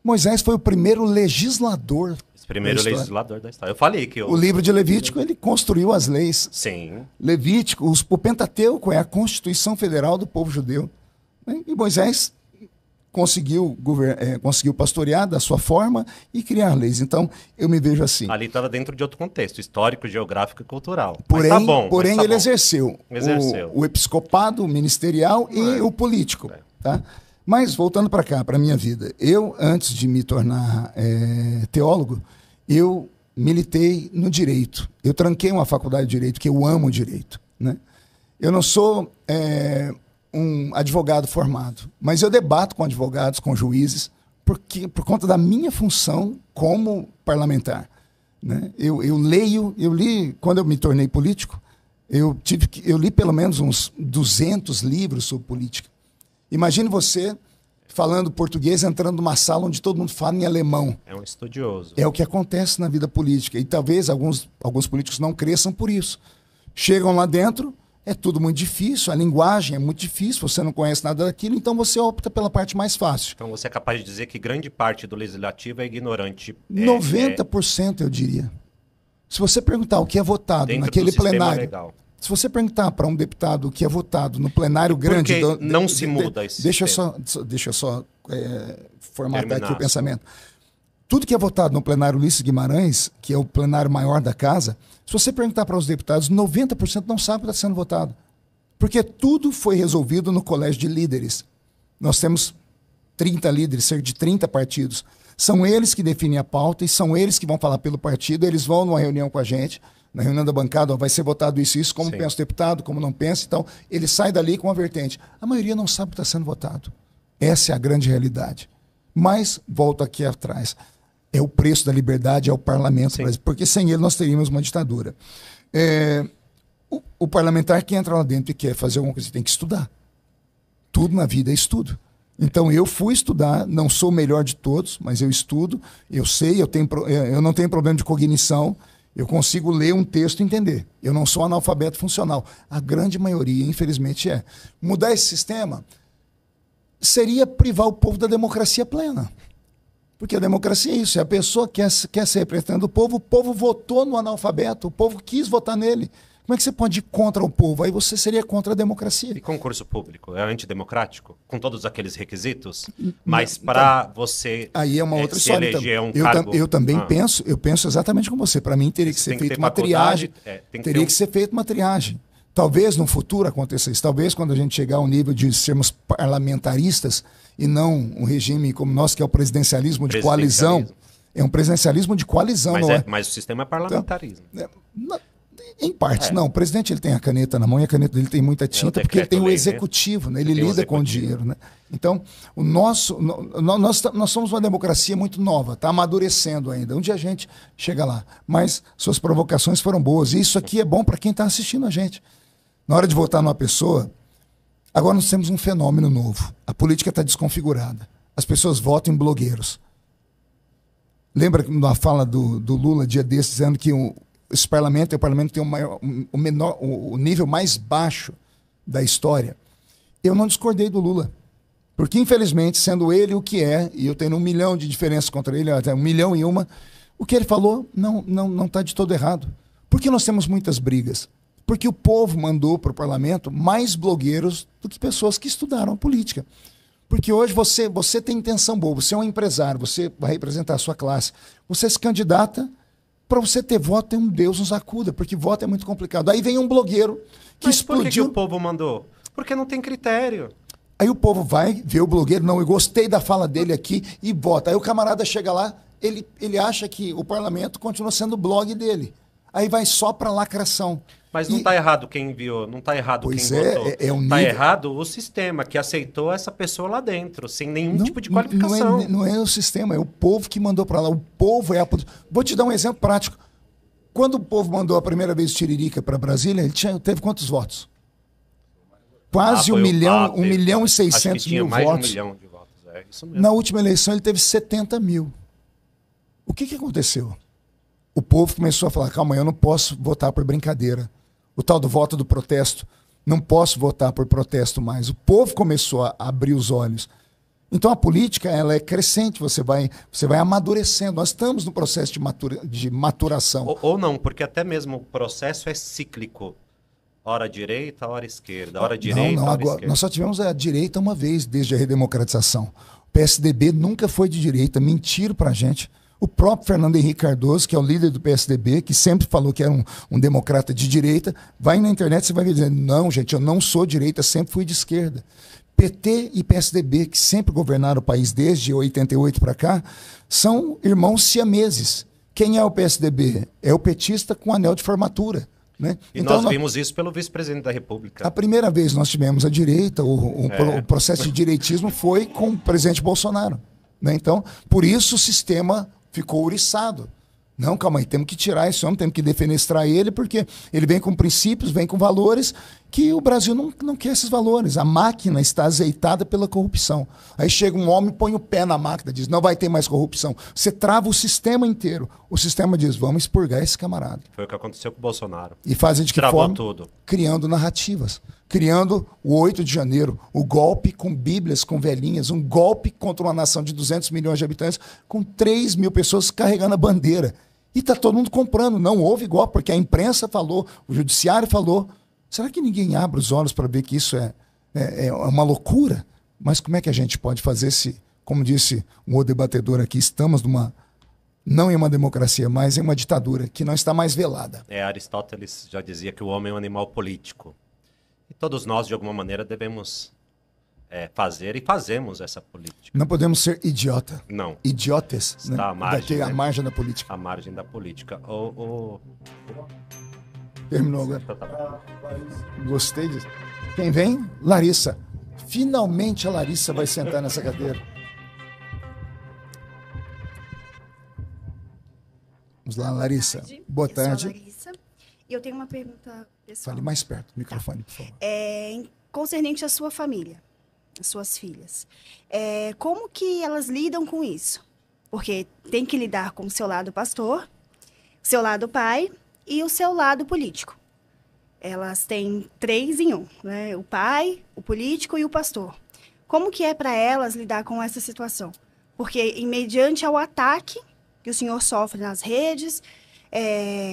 Moisés foi o primeiro legislador. Primeiro legislador da história. Eu falei que o livro de Levítico, ele construiu as leis. Sim. Levítico, o Pentateuco é a Constituição Federal do povo judeu. E Moisés conseguiu pastorear da sua forma e criar leis. Então, eu me vejo assim. Ali estava dentro de outro contexto, histórico, geográfico e cultural. Porém ele exerceu o episcopado, o ministerial e o político. Tá? Mas, voltando para cá, para a minha vida, eu, antes de me tornar teólogo, eu militei no direito. Eu tranquei uma faculdade de direito, porque eu amo o direito. Né? Eu não sou um advogado formado, mas eu debato com advogados, com juízes, por conta da minha função como parlamentar. Né? Eu li, quando eu me tornei político, eu li pelo menos uns 200 livros sobre política. Imagine você falando português, entrando numa sala onde todo mundo fala em alemão. É um estudioso. É o que acontece na vida política. E talvez alguns políticos não cresçam por isso. Chegam lá dentro, é tudo muito difícil, a linguagem é muito difícil, você não conhece nada daquilo, então você opta pela parte mais fácil. Então você é capaz de dizer que grande parte do legislativo é ignorante. 90%, eu diria. Se você perguntar o que é votado naquele plenário... Legal. Se você perguntar para um deputado o que é votado no plenário grande... não se muda esse Deixa eu só formatar aqui o pensamento. Tudo que é votado no plenário Ulisses Guimarães, que é o plenário maior da casa, se você perguntar para os deputados, 90% não sabe o que está sendo votado. Porque tudo foi resolvido no colégio de líderes. Nós temos 30 líderes, cerca de 30 partidos. São eles que definem a pauta e são eles que vão falar pelo partido, eles vão numa reunião com a gente, na reunião da bancada, vai ser votado isso, como pensa o deputado, como não pensa, então ele sai dali com uma vertente. A maioria não sabe o que está sendo votado. Essa é a grande realidade. Mas, volto aqui atrás, é o preço da liberdade, é o parlamento brasileiro, porque sem ele nós teríamos uma ditadura. O parlamentar que entra lá dentro e quer fazer alguma coisa, tem que estudar. Tudo na vida é estudo. Então eu fui estudar, não sou o melhor de todos, mas eu estudo, eu sei, eu não tenho problema de cognição, eu consigo ler um texto e entender. Eu não sou analfabeto funcional. A grande maioria, infelizmente, é. Mudar esse sistema seria privar o povo da democracia plena. Porque a democracia é isso, é a pessoa que quer ser representante do povo, o povo votou no analfabeto, o povo quis votar nele. Como é que você pode ir contra o povo? Aí você seria contra a democracia. E concurso público é antidemocrático? Com todos aqueles requisitos? Mas para você aí é uma outra história. Eleger um cargo... Eu também penso exatamente como você. Para mim teria que ser feita uma triagem. Teria que ser feita uma triagem. Talvez no futuro aconteça isso. Talvez quando a gente chegar ao nível de sermos parlamentaristas e não um regime como o nosso, que é o presidencialismo de coalizão. É um presidencialismo de coalizão. Mas o sistema é parlamentarismo. Então, em parte, não. O presidente ele tem a caneta na mão e a caneta dele tem muita tinta porque ele tem o executivo, né? Ele lida com o dinheiro. Né? Então, nós somos uma democracia muito nova, está amadurecendo ainda. Um dia a gente chega lá. Mas suas provocações foram boas. E isso aqui é bom para quem está assistindo a gente. Na hora de votar numa pessoa, agora nós temos um fenômeno novo. A política está desconfigurada. As pessoas votam em blogueiros. Lembra na fala do Lula, dia desses, dizendo que esse parlamento é o parlamento que tem o nível mais baixo da história. Eu não discordei do Lula. Porque, infelizmente, sendo ele o que é, e eu tenho 1 milhão de diferenças contra ele, até 1.000.001, o que ele falou não está de todo errado. Por que nós temos muitas brigas? Porque o povo mandou para o parlamento mais blogueiros do que pessoas que estudaram política. Porque hoje você tem intenção boa, você é um empresário, você vai representar a sua classe, você se candidata, para você ter voto, tem um Deus nos acuda, porque voto é muito complicado. Aí vem um blogueiro que Mas explodiu. por que o povo mandou? Porque não tem critério. Aí o povo vai ver o blogueiro, não, eu gostei da fala dele aqui e vota. Aí o camarada chega lá, ele acha que o parlamento continua sendo o blog dele. Aí vai só para lacração. Mas não está errado quem enviou, não está errado quem votou. É um Está nível... errado o sistema que aceitou essa pessoa lá dentro, sem nenhum tipo de qualificação. Não é o sistema, é o povo que mandou para lá. O povo é a... Vou te dar um exemplo prático. Quando o povo mandou a primeira vez o Tiririca para Brasília, ele teve quantos votos? Quase 1 milhão e 600 mil votos. 1 milhão de votos. É isso mesmo. Na última eleição ele teve 70 mil. O que aconteceu? O povo começou a falar, calma, eu não posso votar por brincadeira. O tal do voto do protesto, não posso votar por protesto mais. O povo começou a abrir os olhos. Então a política ela é crescente, você vai amadurecendo. Nós estamos no processo de maturação. Ou não, porque até mesmo o processo é cíclico. Hora direita, hora esquerda. Hora direita, não, hora agora, esquerda. nós só tivemos a direita uma vez desde a redemocratização. O PSDB nunca foi de direita, mentiram pra gente. O próprio Fernando Henrique Cardoso, que é o líder do PSDB, que sempre falou que era um democrata de direita, vai na internet e você vai ver dizendo, não, gente, eu não sou direita, sempre fui de esquerda. PT e PSDB, que sempre governaram o país desde 88 para cá, são irmãos siameses. Quem é o PSDB? É o petista com anel de formatura. Né? E então, nós vimos isso pelo vice-presidente da República. A primeira vez nós tivemos a direita, o processo de direitismo foi com o presidente Bolsonaro. Né? Então, por isso o sistema ficou ouriçado. Não, calma aí, temos que tirar esse homem, temos que defenestrar ele, porque ele vem com princípios, vem com valores que o Brasil não quer esses valores. A máquina está azeitada pela corrupção. Aí chega um homem, põe o pé na máquina, diz, não vai ter mais corrupção. Você trava o sistema inteiro. O sistema diz, vamos expurgar esse camarada. Foi o que aconteceu com o Bolsonaro. E fazem de que Travou forma? tudo. Criando narrativas. Criando o 8 de janeiro, o golpe com bíblias, com velhinhas, um golpe contra uma nação de 200 milhões de habitantes, com 3 mil pessoas carregando a bandeira. E está todo mundo comprando. Não houve golpe, porque a imprensa falou, o judiciário falou. Será que ninguém abre os olhos para ver que isso é uma loucura? Mas como é que a gente pode fazer se, como disse um outro debatedor aqui, estamos não em uma democracia, mas em uma ditadura que não está mais velada. Aristóteles já dizia que o homem é um animal político. E todos nós, de alguma maneira, devemos fazer e fazemos essa política. Não podemos ser idiota. Não. Idiotas. Está né? à margem, à margem da política. À margem da política. Terminou agora. Gostei disso. Quem vem? Larissa. Finalmente a Larissa vai sentar nessa cadeira. Vamos lá, Larissa. Boa tarde. Eu sou a Larissa. E eu tenho uma pergunta pessoal. Fale mais perto do microfone, por favor. Concernente à sua família, às suas filhas. Como que elas lidam com isso? Porque tem que lidar com o seu lado pastor, o seu lado pai e o seu lado político. Elas têm 3 em 1, né? O pai, o político e o pastor. Como que é para elas lidar com essa situação? Porque, mediante ao ataque que o senhor sofre nas redes,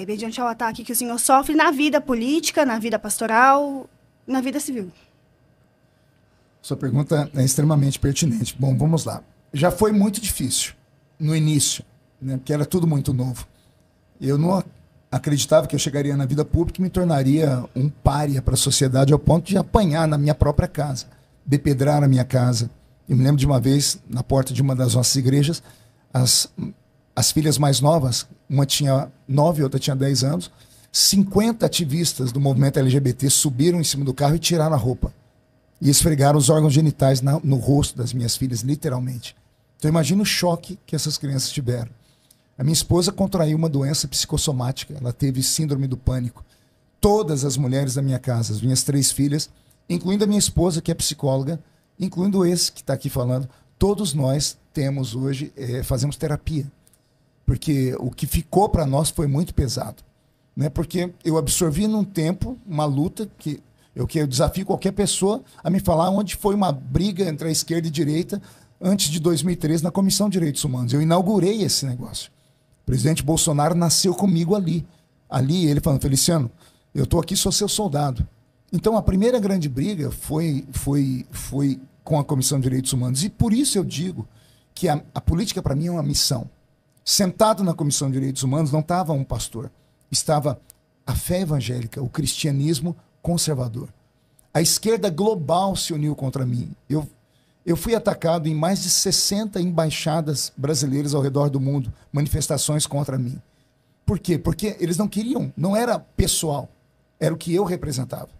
mediante ao ataque que o senhor sofre na vida política, na vida pastoral, na vida civil. Sua pergunta é extremamente pertinente. Bom, vamos lá. Já foi muito difícil no início, né? Porque era tudo muito novo. Eu não acreditava que eu chegaria na vida pública e me tornaria um pária para a sociedade ao ponto de apanhar na minha própria casa, depedrar a minha casa. Eu me lembro de uma vez, na porta de uma das nossas igrejas, as filhas mais novas, uma tinha 9, outra tinha 10 anos, 50 ativistas do movimento LGBT subiram em cima do carro e tiraram a roupa. E esfregaram os órgãos genitais no rosto das minhas filhas, literalmente. Então imagina o choque que essas crianças tiveram. A minha esposa contraiu uma doença psicossomática, ela teve síndrome do pânico. Todas as mulheres da minha casa, as minhas 3 filhas, incluindo a minha esposa, que é psicóloga, incluindo esse que está aqui falando, todos nós temos hoje, fazemos terapia. Porque o que ficou para nós foi muito pesado. Né? Porque eu absorvi num tempo uma luta que Eu desafio qualquer pessoa a me falar onde foi uma briga entre a esquerda e a direita antes de 2013 na Comissão de Direitos Humanos. Eu inaugurei esse negócio. O presidente Bolsonaro nasceu comigo ali. Ali, ele falando, Feliciano, eu estou aqui, sou seu soldado. Então, a primeira grande briga foi com a Comissão de Direitos Humanos. E por isso eu digo que a política, para mim, é uma missão. Sentado na Comissão de Direitos Humanos não estava um pastor. Estava a fé evangélica, o cristianismo conservador. A esquerda global se uniu contra mim. Eu fui atacado em mais de 60 embaixadas brasileiras ao redor do mundo, manifestações contra mim. Por quê? Porque eles não queriam, não era pessoal, era o que eu representava.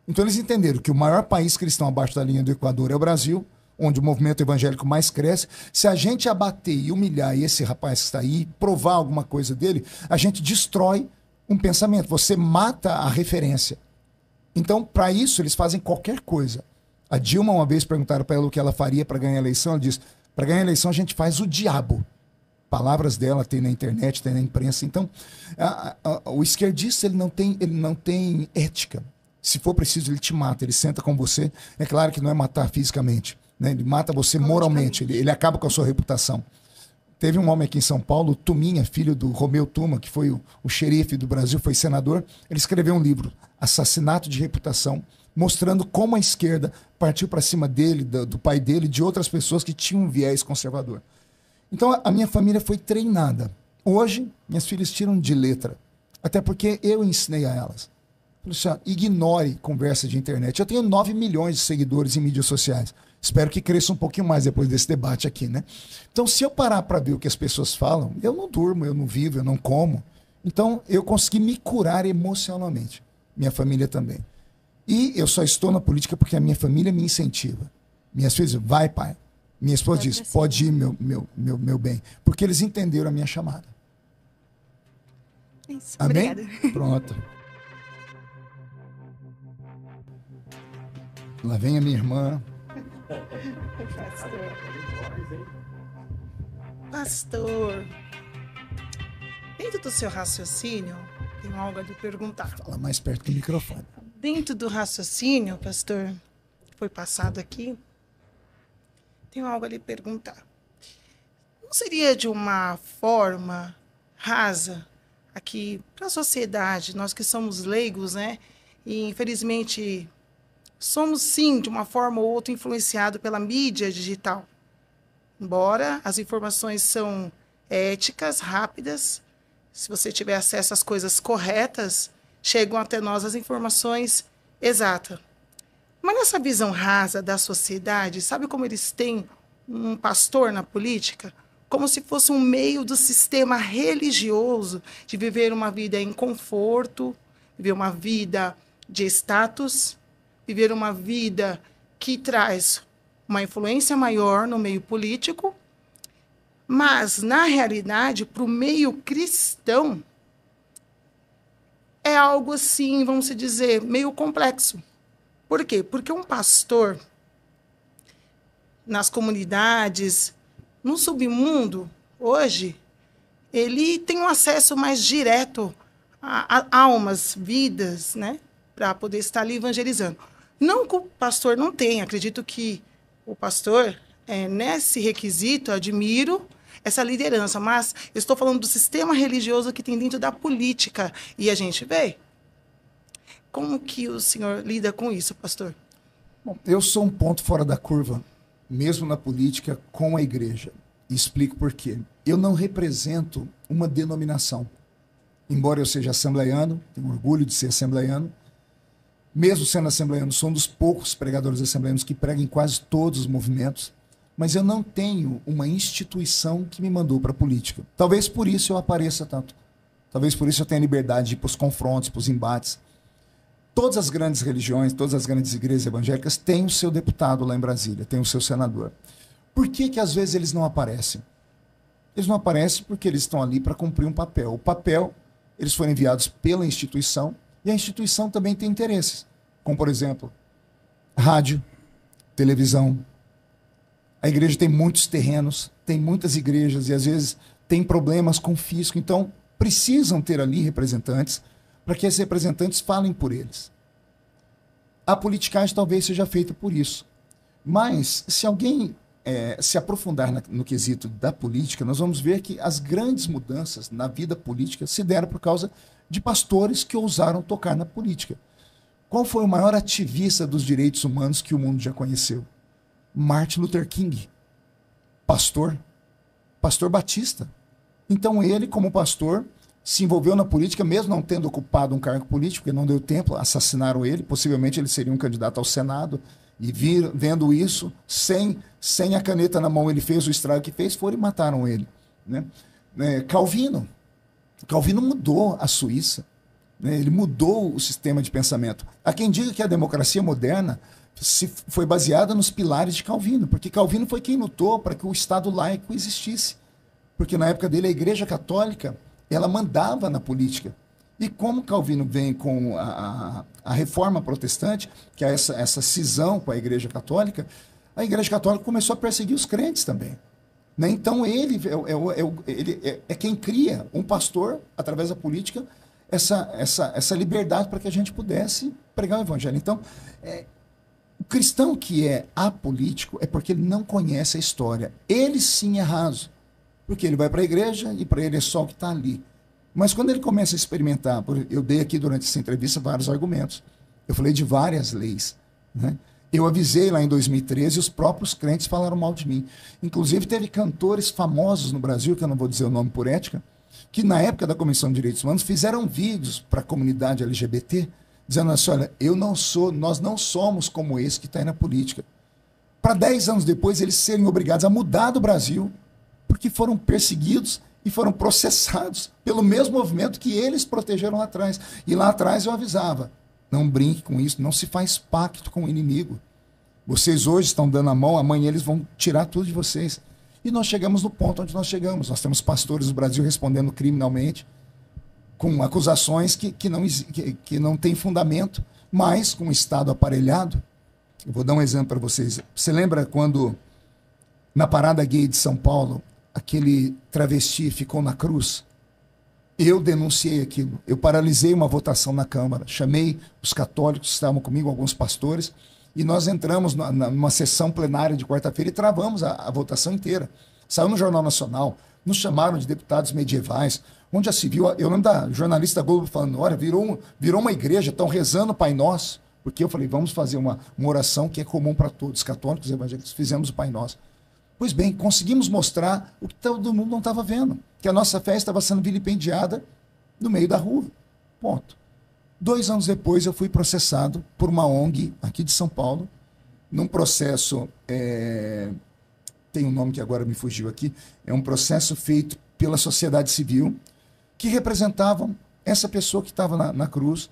Então eles entenderam que o maior país cristão abaixo da linha do Equador é o Brasil, onde o movimento evangélico mais cresce. Se a gente abater e humilhar esse rapaz que está aí, provar alguma coisa dele, a gente destrói um pensamento, você mata a referência. Então, para isso, eles fazem qualquer coisa. A Dilma, uma vez, perguntaram para ela o que ela faria para ganhar a eleição. Ela disse, para ganhar a eleição a gente faz o diabo. Palavras dela tem na internet, tem na imprensa. Então, o esquerdista ele não tem ética. Se for preciso, ele te mata, ele senta com você. É claro que não é matar fisicamente, né? Ele mata você moralmente, ele acaba com a sua reputação. Teve um homem aqui em São Paulo, Tuminha, filho do Romeu Tuma, que foi o xerife do Brasil, foi senador. Ele escreveu um livro, Assassinato de Reputação, mostrando como a esquerda partiu para cima dele, do pai dele, de outras pessoas que tinham um viés conservador. Então a minha família foi treinada. Hoje, minhas filhas tiram de letra, até porque eu ensinei a elas. Falei assim, ignore conversa de internet. Eu tenho 9 milhões de seguidores em mídias sociais. Espero que cresça um pouquinho mais depois desse debate aqui, né? Então, se eu parar para ver o que as pessoas falam, eu não durmo, eu não vivo, eu não como. Então, eu consegui me curar emocionalmente. Minha família também. E eu só estou na política porque a minha família me incentiva. Minhas filhas dizem, vai, pai. Minha esposa diz, pode ir, meu bem. Porque eles entenderam a minha chamada. Isso, amém? obrigada. Pronto. Lá vem a minha irmã. Pastor, dentro do seu raciocínio, tenho algo a lhe perguntar. Fala mais perto do microfone. Dentro do raciocínio, pastor, que foi passado aqui, tenho algo a lhe perguntar. Não seria de uma forma rasa aqui para a sociedade, nós que somos leigos, né? E infelizmente somos sim, de uma forma ou outra, influenciados pela mídia digital. Embora as informações são éticas, rápidas, se você tiver acesso às coisas corretas, chegam até nós as informações exatas. Mas nessa visão rasa da sociedade, sabe como eles têm um pastor na política? Como se fosse um meio do sistema religioso de viver uma vida em conforto, viver uma vida de status, viver uma vida que traz uma influência maior no meio político, mas, na realidade, para o meio cristão, é algo assim, vamos dizer, meio complexo. Por quê? Porque um pastor, nas comunidades, no submundo, hoje, ele tem um acesso mais direto a almas, vidas, né? Para poder estar ali evangelizando. Não que o pastor não tenha, acredito que o pastor, nesse requisito, admiro essa liderança, mas eu estou falando do sistema religioso que tem dentro da política. E a gente vê. Como que o senhor lida com isso, pastor? Bom, eu sou um ponto fora da curva, mesmo na política, com a igreja. E explico por quê. Eu não represento uma denominação. Embora eu seja assembleiano, tenho orgulho de ser assembleiano, mesmo sendo assembleiano, sou um dos poucos pregadores assembleianos que pregam em quase todos os movimentos, mas eu não tenho uma instituição que me mandou para a política. Talvez por isso eu apareça tanto. Talvez por isso eu tenha liberdade de ir para os confrontos, para os embates. Todas as grandes religiões, todas as grandes igrejas evangélicas têm o seu deputado lá em Brasília, têm o seu senador. Por que às vezes eles não aparecem? Eles não aparecem porque eles estão ali para cumprir um papel. O papel, eles foram enviados pela instituição, e a instituição também tem interesses, como, por exemplo, rádio, televisão. A igreja tem muitos terrenos, tem muitas igrejas e, às vezes, tem problemas com fisco. Então, precisam ter ali representantes para que esses representantes falem por eles. a politicagem talvez seja feita por isso. Mas, se alguém se aprofundar no quesito da política, nós vamos ver que as grandes mudanças na vida política se deram por causa de pastores que ousaram tocar na política. Qual foi o maior ativista dos direitos humanos que o mundo já conheceu? Martin Luther King. Pastor batista. Então ele, como pastor, se envolveu na política, mesmo não tendo ocupado um cargo político, porque não deu tempo, assassinaram ele, possivelmente ele seria um candidato ao Senado, e vendo isso, sem a caneta na mão, ele fez o estrago que fez, foram e mataram ele. Né? Calvino mudou a Suíça, né? Ele mudou o sistema de pensamento. Há quem diga que a democracia moderna foi baseada nos pilares de Calvino, porque Calvino foi quem lutou para que o Estado laico existisse. Porque na época dele a Igreja Católica ela mandava na política. E como Calvino vem com a reforma protestante, que é essa cisão com a Igreja Católica, a Igreja Católica começou a perseguir os crentes também. Né? Então ele é quem cria um pastor, através da política, essa liberdade para que a gente pudesse pregar o Evangelho. Então, o cristão que é apolítico é porque ele não conhece a história. Ele sim é raso. Porque ele vai para a igreja e para ele é só o que está ali. Mas quando ele começa a experimentar, eu dei aqui durante essa entrevista vários argumentos. Eu falei de várias leis. Né? Eu avisei lá em 2013 e os próprios crentes falaram mal de mim. Inclusive teve cantores famosos no Brasil, que eu não vou dizer o nome por ética, que na época da Comissão de Direitos Humanos fizeram vídeos para a comunidade LGBT, dizendo assim, olha, nós não somos como esse que está aí na política. Para 10 anos depois eles serem obrigados a mudar do Brasil, porque foram perseguidos e foram processados pelo mesmo movimento que eles protegeram lá atrás. E lá atrás eu avisava, não brinque com isso, não se faz pacto com o inimigo. Vocês hoje estão dando a mão, amanhã eles vão tirar tudo de vocês. E nós chegamos no ponto onde nós chegamos. Nós temos pastores do Brasil respondendo criminalmente, com acusações que não têm fundamento, mas com o Estado aparelhado. Eu vou dar um exemplo para vocês. Você lembra quando, na parada gay de São Paulo, aquele travesti ficou na cruz? Eu denunciei aquilo. Eu paralisei uma votação na Câmara. Chamei os católicos que estavam comigo, alguns pastores, e nós entramos numa sessão plenária de quarta-feira e travamos a votação inteira. Saiu no Jornal Nacional, nos chamaram de deputados medievais, onde já se viu, eu lembro da jornalista Globo falando, olha, virou uma igreja, estão rezando o Pai Nosso, porque eu falei, vamos fazer uma oração que é comum para todos, católicos e evangélicos, fizemos o Pai Nosso. Pois bem, conseguimos mostrar o que todo mundo não estava vendo, que a nossa fé estava sendo vilipendiada no meio da rua. Ponto. 2 anos depois eu fui processado por uma ONG aqui de São Paulo, num processo, tem um nome que agora me fugiu aqui, é um processo feito pela sociedade civil, que representavam essa pessoa que estava na cruz,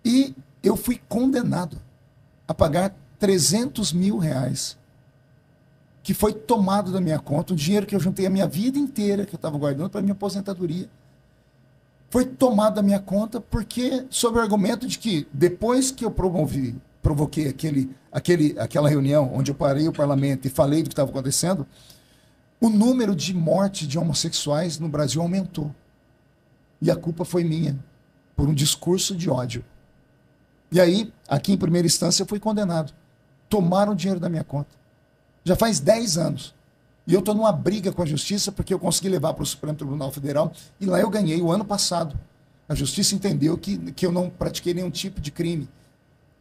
e eu fui condenado a pagar R$300 mil, que foi tomado da minha conta, um dinheiro que eu juntei a minha vida inteira, que eu estava guardando para minha aposentadoria. Foi tomado da minha conta porque, sob o argumento de que depois que eu provoquei aquela reunião onde eu parei o parlamento e falei do que estava acontecendo, o número de mortes de homossexuais no Brasil aumentou. E a culpa foi minha, por um discurso de ódio. E aí, aqui em primeira instância, eu fui condenado. Tomaram o dinheiro da minha conta. Já faz 10 anos. E eu estou numa briga com a justiça porque eu consegui levar para o Supremo Tribunal Federal e lá eu ganhei o ano passado. A justiça entendeu que eu não pratiquei nenhum tipo de crime.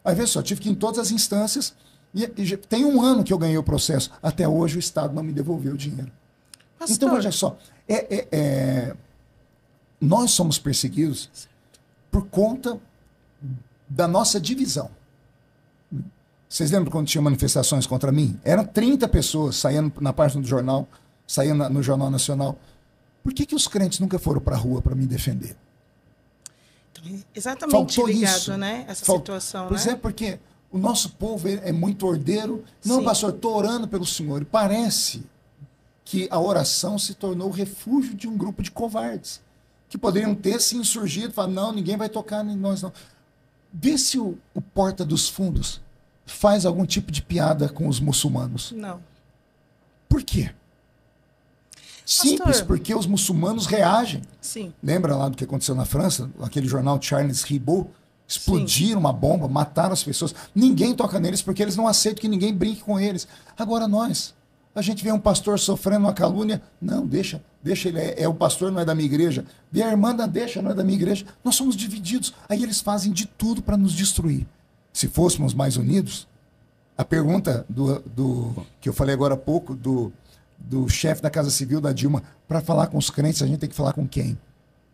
Aí, vê só, tive que ir em todas as instâncias e tem 1 ano que eu ganhei o processo. Até hoje o Estado não me devolveu o dinheiro. Pastor. Então, veja só, nós somos perseguidos por conta da nossa divisão. Vocês lembram quando tinha manifestações contra mim? Eram 30 pessoas saindo na página do jornal, saindo no Jornal Nacional. Por que os crentes nunca foram para a rua para me defender? Então, exatamente Faltou ligado, isso. Né? Essa situação. Pois né? é, porque o nosso povo é muito ordeiro. Não, pastor, estou orando pelo Senhor. E parece que a oração se tornou o refúgio de um grupo de covardes, que poderiam ter se insurgido e falar, não, ninguém vai tocar em nós, não. Vê se o Porta dos Fundos faz algum tipo de piada com os muçulmanos. Não. Por quê? Simples, Pastor, porque os muçulmanos reagem. Sim. Lembra lá do que aconteceu na França? Aquele jornal Charles Hebdo, explodiram uma bomba, mataram as pessoas. Ninguém toca neles porque eles não aceitam que ninguém brinque com eles. Agora nós, a gente vê um pastor sofrendo uma calúnia, não, deixa ele, é o pastor, não é da minha igreja. Vê a irmã, deixa, não é da minha igreja. Nós somos divididos. Aí eles fazem de tudo para nos destruir. Se fôssemos mais unidos, a pergunta que eu falei agora há pouco, do chefe da Casa Civil, da Dilma, para falar com os crentes, a gente tem que falar com quem?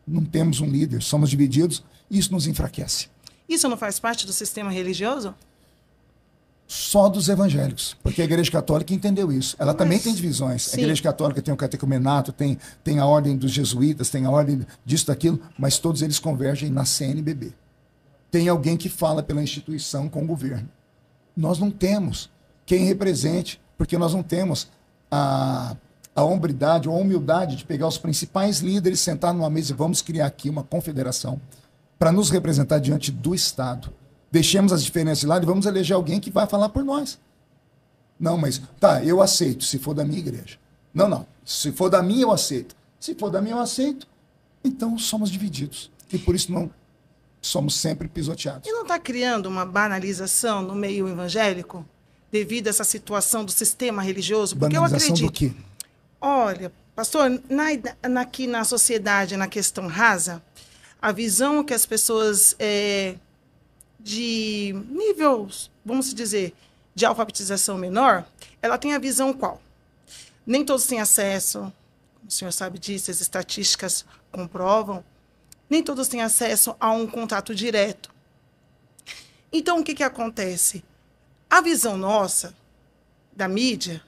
Não temos um líder, somos divididos, e isso nos enfraquece. Isso não faz parte do sistema religioso? Só dos evangélicos, porque a Igreja Católica entendeu isso. Ela também tem divisões. Sim. A Igreja Católica tem o catecumenato, tem a ordem dos jesuítas, tem a ordem disso, daquilo, mas todos eles convergem na CNBB. Tem alguém que fala pela instituição com o governo. Nós não temos quem represente, porque nós não temos a hombridade ou a humildade de pegar os principais líderes, sentar numa mesa e vamos criar aqui uma confederação para nos representar diante do Estado. Deixemos as diferenças de lado e vamos eleger alguém que vai falar por nós. Não, mas tá, eu aceito, se for da minha igreja. Não, se for da minha eu aceito. Se for da minha eu aceito. Então somos divididos. E por isso não somos sempre pisoteados. E não está criando uma banalização no meio evangélico devido a essa situação do sistema religioso? Porque eu acredito... do quê? Olha, pastor, aqui na sociedade, na questão rasa, a visão que as pessoas de níveis, vamos dizer, de alfabetização menor, ela tem a visão qual? Nem todos têm acesso, o senhor sabe disso, as estatísticas comprovam, nem todos têm acesso a um contato direto. Então, o que acontece? A visão nossa, da mídia,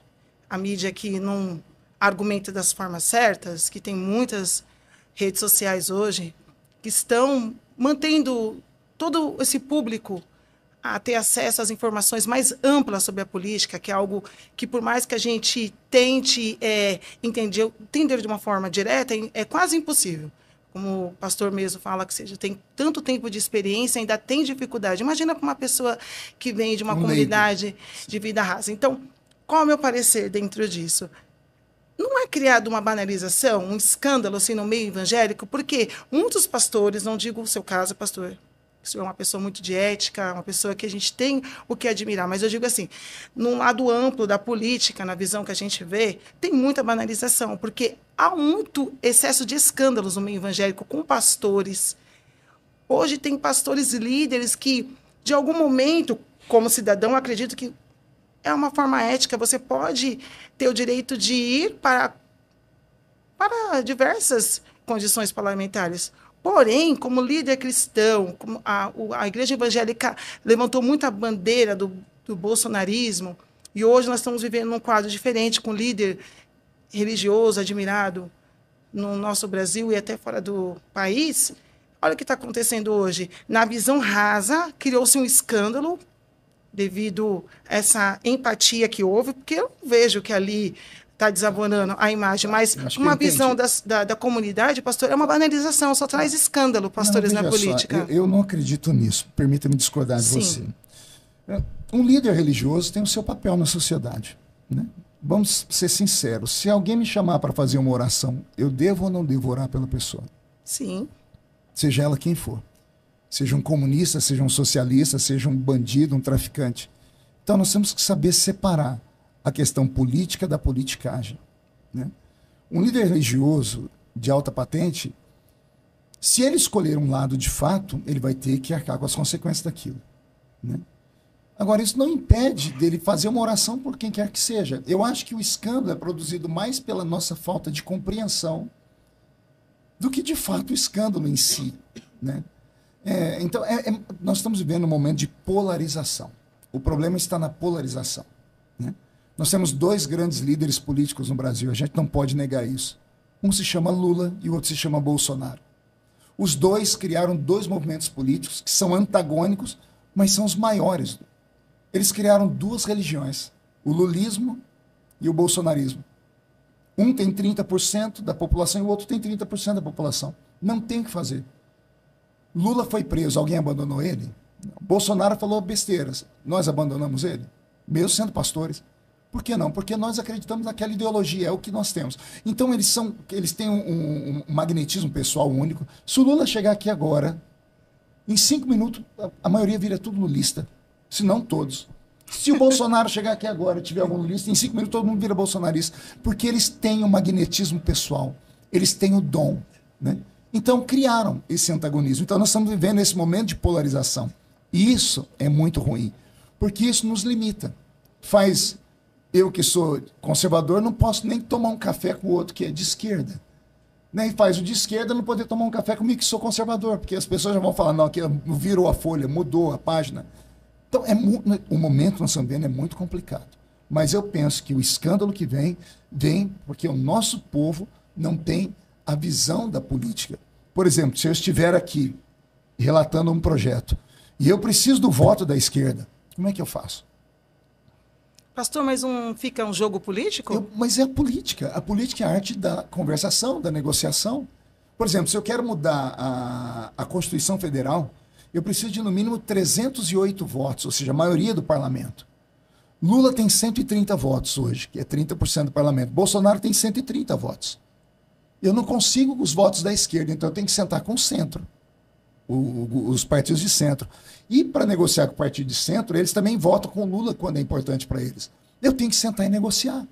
a mídia que não argumenta das formas certas, que tem muitas redes sociais hoje, que estão mantendo todo esse público a ter acesso às informações mais amplas sobre a política, que é algo que, por mais que a gente tente entender de uma forma direta, é quase impossível. Como o pastor mesmo fala, que seja, tem tanto tempo de experiência, ainda tem dificuldade. Imagina para uma pessoa que vem de uma comunidade de vida rasa. Então, qual é o meu parecer dentro disso? Não é criado uma banalização, um escândalo assim, no meio evangélico? Porque muitos pastores, não digo o seu caso, pastor, o senhor é uma pessoa muito de ética, uma pessoa que a gente tem o que admirar, mas eu digo assim, num lado amplo da política, na visão que a gente vê, tem muita banalização, porque há muito excesso de escândalos no meio evangélico com pastores. Hoje tem pastores líderes que, de algum momento, como cidadão, acredito que é uma forma ética, você pode ter o direito de ir para diversas condições parlamentares. Porém, como líder cristão, como a igreja evangélica levantou muita bandeira do bolsonarismo, e hoje nós estamos vivendo num quadro diferente, com líder religioso admirado no nosso Brasil e até fora do país. Olha o que está acontecendo hoje. Na visão rasa, criou-se um escândalo devido a essa empatia que houve, porque eu não vejo que ali está desabonando a imagem, mas uma visão da comunidade, pastor, é uma banalização, só traz escândalo, pastores, na política. Eu não acredito nisso, permita-me discordar de você. Um líder religioso tem o seu papel na sociedade, né? Vamos ser sinceros, se alguém me chamar para fazer uma oração, eu devo ou não devo orar pela pessoa? Sim. Seja ela quem for. Seja um comunista, seja um socialista, seja um bandido, um traficante. Então nós temos que saber separar a questão política da politicagem, né? Um líder religioso de alta patente, se ele escolher um lado de fato, ele vai ter que arcar com as consequências daquilo, né? Agora, isso não impede dele fazer uma oração por quem quer que seja. Eu acho que o escândalo é produzido mais pela nossa falta de compreensão do que, de fato, o escândalo em si, né? Então, nós estamos vivendo um momento de polarização. O problema está na polarização, né? Nós temos dois grandes líderes políticos no Brasil, a gente não pode negar isso. Um se chama Lula e o outro se chama Bolsonaro. Os dois criaram dois movimentos políticos que são antagônicos, mas são os maiores. Eles criaram duas religiões, o lulismo e o bolsonarismo. Um tem 30% da população e o outro tem 30% da população. Não tem o que fazer. Lula foi preso, alguém abandonou ele? Bolsonaro falou besteiras, nós abandonamos ele? Mesmo sendo pastores. Por que não? Porque nós acreditamos naquela ideologia, é o que nós temos. Então eles têm um magnetismo pessoal único. Se o Lula chegar aqui agora Em 5 minutos, a maioria vira tudo lulista. Se não todos. Se o Bolsonaro chegar aqui agora e tiver algum lulista, em 5 minutos todo mundo vira bolsonarista. Porque eles têm o magnetismo pessoal. Eles têm o dom. Né? Então criaram esse antagonismo. Então nós estamos vivendo esse momento de polarização. E isso é muito ruim. Porque isso nos limita. Faz... Eu que sou conservador não posso nem tomar um café com o outro que é de esquerda. Nem faz o de esquerda não poder tomar um café comigo que sou conservador, porque as pessoas já vão falar, não, aqui virou a folha, mudou a página. Então, o momento que nós estamos vendo é muito complicado. Mas eu penso que o escândalo que vem porque o nosso povo não tem a visão da política. Por exemplo, se eu estiver aqui relatando um projeto e eu preciso do voto da esquerda, como é que eu faço? Pastor, mas fica um jogo político? Mas é a política. A política é a arte da conversação, da negociação. Por exemplo, se eu quero mudar a Constituição Federal, eu preciso de no mínimo 308 votos, ou seja, a maioria do parlamento. Lula tem 130 votos hoje, que é 30% do parlamento. Bolsonaro tem 130 votos. Eu não consigo os votos da esquerda, então eu tenho que sentar com o centro, os partidos de centro. E para negociar com o partido de centro, eles também votam com o Lula quando é importante para eles. Eu tenho que sentar e negociar.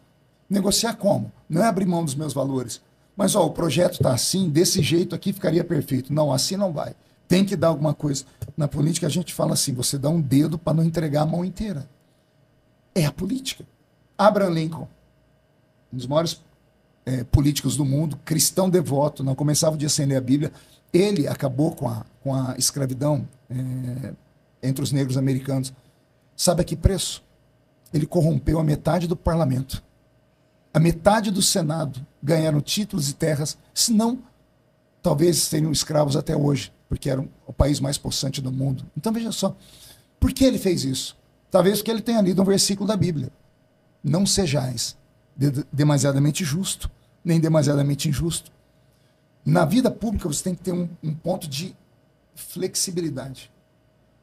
Negociar como? Não é abrir mão dos meus valores. Mas o projeto está assim, desse jeito aqui ficaria perfeito. Não, assim não vai. Tem que dar alguma coisa. Na política a gente fala assim, você dá um dedo para não entregar a mão inteira. É a política. Abraham Lincoln, um dos maiores políticos do mundo, cristão devoto, não começava o dia sem ler a Bíblia, ele acabou com a escravidão entre os negros americanos. Sabe a que preço? Ele corrompeu a metade do parlamento. A metade do Senado ganharam títulos e terras, senão talvez seriam escravos até hoje, porque era o país mais possante do mundo. Então veja só, por que ele fez isso? Talvez porque ele tenha lido um versículo da Bíblia. Não sejais demasiadamente justo, nem demasiadamente injusto. Na vida pública você tem que ter um ponto de flexibilidade.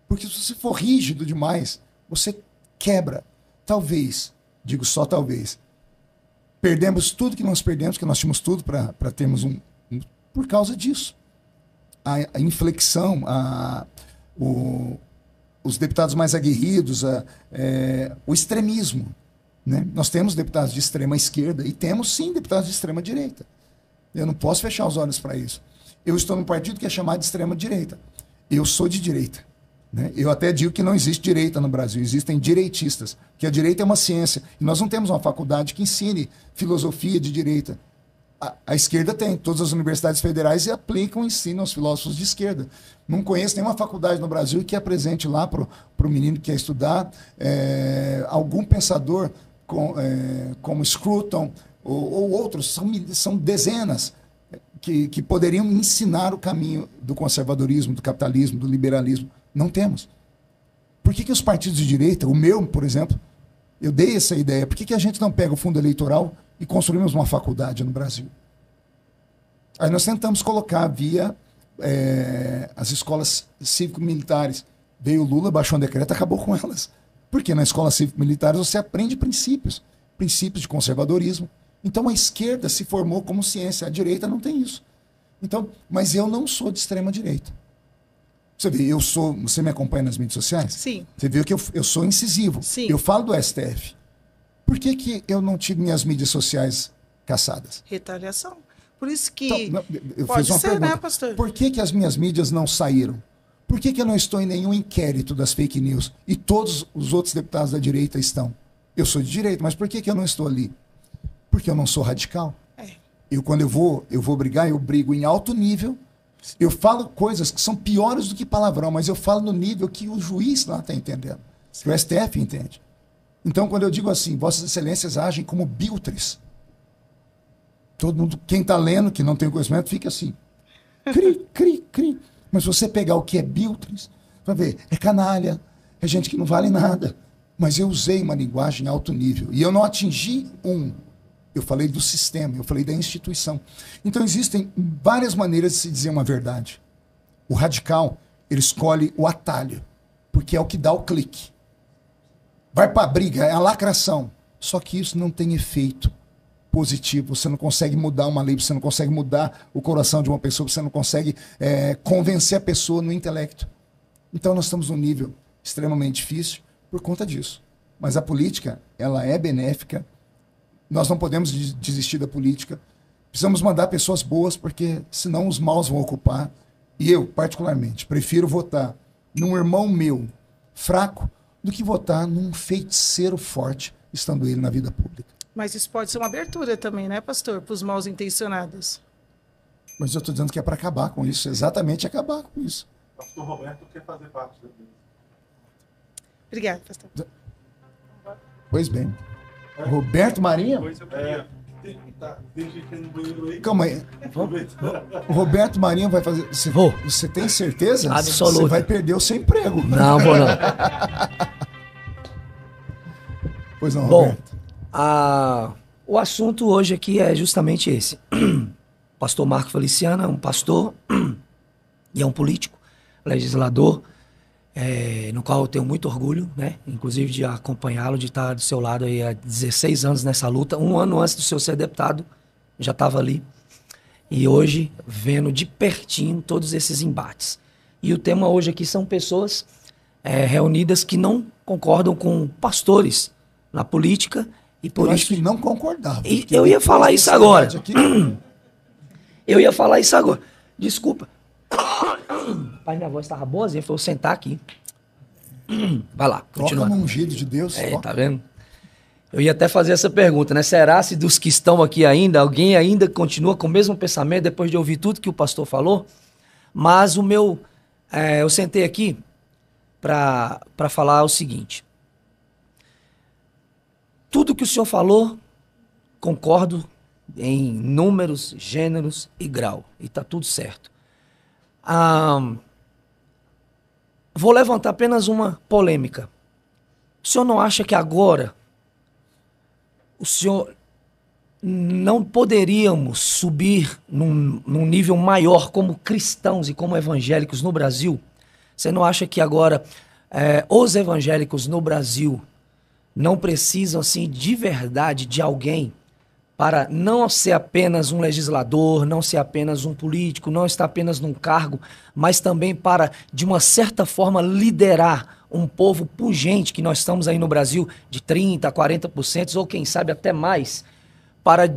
Porque se você for rígido demais, você quebra. Talvez, digo só talvez, perdemos tudo que nós perdemos, que nós tínhamos tudo para termos por causa disso. A inflexão, os deputados mais aguerridos, o extremismo. Né? Nós temos deputados de extrema esquerda e temos sim deputados de extrema direita. Eu não posso fechar os olhos para isso. Eu estou num partido que é chamado de extrema direita. Eu sou de direita. Né? Eu até digo que não existe direita no Brasil, existem direitistas, que a direita é uma ciência. E nós não temos uma faculdade que ensine filosofia de direita. A esquerda tem, todas as universidades federais aplicam e ensinam aos filósofos de esquerda. Não conheço nenhuma faculdade no Brasil que apresente lá para o menino que quer estudar algum pensador como Scruton ou outros, são dezenas que poderiam ensinar o caminho do conservadorismo, do capitalismo, do liberalismo. Não temos. Por que os partidos de direita, o meu, por exemplo, eu dei essa ideia, por que a gente não pega o fundo eleitoral e construímos uma faculdade no Brasil? Aí nós tentamos colocar via as escolas cívico-militares. Veio o Lula, baixou um decreto, acabou com elas. Porque na escola cívico-militares você aprende princípios de conservadorismo. Então a esquerda se formou como ciência, a direita não tem isso. Então, mas eu não sou de extrema direita. Você vê, você me acompanha nas mídias sociais? Sim. Você viu que eu sou incisivo. Sim. Eu falo do STF. Por que eu não tive minhas mídias sociais caçadas? Retaliação. Por isso que Então, eu pode fiz uma ser, pergunta. né, pastor? Por que as minhas mídias não saíram? Por que eu não estou em nenhum inquérito das fake news e todos os outros deputados da direita estão? Eu sou de direita, mas por que eu não estou ali? Porque eu não sou radical. Quando eu vou brigar, eu brigo em alto nível. Eu falo coisas que são piores do que palavrão, mas eu falo no nível que o juiz lá está entendendo, que o STF entende. Então, quando eu digo assim, Vossas Excelências agem como biltres, todo mundo, quem está lendo, que não tem conhecimento, fica assim, cri, cri, cri. Mas se você pegar o que é biltres, vai ver, é canalha, é gente que não vale nada. Mas eu usei uma linguagem alto nível e eu não atingi eu falei do sistema, eu falei da instituição. Então existem várias maneiras de se dizer uma verdade. O radical, ele escolhe o atalho, porque é o que dá o clique. Vai para a briga, é a lacração. Só que isso não tem efeito positivo. Você não consegue mudar uma lei, você não consegue mudar o coração de uma pessoa, você não consegue convencer a pessoa no intelecto. Então nós estamos num nível extremamente difícil por conta disso. Mas a política, ela é benéfica. Nós não podemos desistir da política. Precisamos mandar pessoas boas, porque senão os maus vão ocupar. E eu, particularmente, prefiro votar num irmão meu fraco do que votar num feiticeiro forte, estando ele na vida pública. Mas isso pode ser uma abertura também, né, pastor? Para os mal intencionados. Mas eu estou dizendo que é para acabar com isso, exatamente acabar com isso. Pastor Roberto quer fazer parte da vida. Obrigada, pastor. Pois bem. Roberto Marinho? Calma aí. O Roberto Marinho vai fazer. Você tem certeza? Absoluto. Você vai perder o seu emprego. Não, vou não. Pois não, Bom, Roberto. o assunto hoje aqui é justamente esse. Pastor Marco Feliciano é um pastor e é um político, legislador, no qual eu tenho muito orgulho, né? Inclusive de acompanhá-lo, de estar do seu lado aí há 16 anos nessa luta. Um ano antes do senhor ser deputado, já estava ali. E hoje, vendo de pertinho todos esses embates. E o tema hoje aqui são pessoas reunidas que não concordam com pastores na política. E por Eu isso acho que não concordava. E eu ia falar isso agora. Eu ia falar isso agora. Desculpa. Pai, minha voz estava boazinha, foi eu sentar aqui. Vai lá, continua. Toca no ungido de Deus. Tá vendo? Eu ia até fazer essa pergunta, né? Será se dos que estão aqui ainda, alguém ainda continua com o mesmo pensamento depois de ouvir tudo que o pastor falou? Mas o meu... eu sentei aqui para falar o seguinte. Tudo que o senhor falou, concordo em números, gêneros e grau. E tá tudo certo. Vou levantar apenas uma polêmica. O senhor não acha que agora o senhor não poderíamos subir num nível maior como cristãos e como evangélicos no Brasil? Você não acha que agora os evangélicos no Brasil não precisam, assim, de verdade, de alguém para não ser apenas um legislador, não ser apenas um político, não estar apenas num cargo, mas também para, de uma certa forma, liderar um povo pungente que nós estamos aí no Brasil, de 30% a 40%, ou quem sabe até mais, para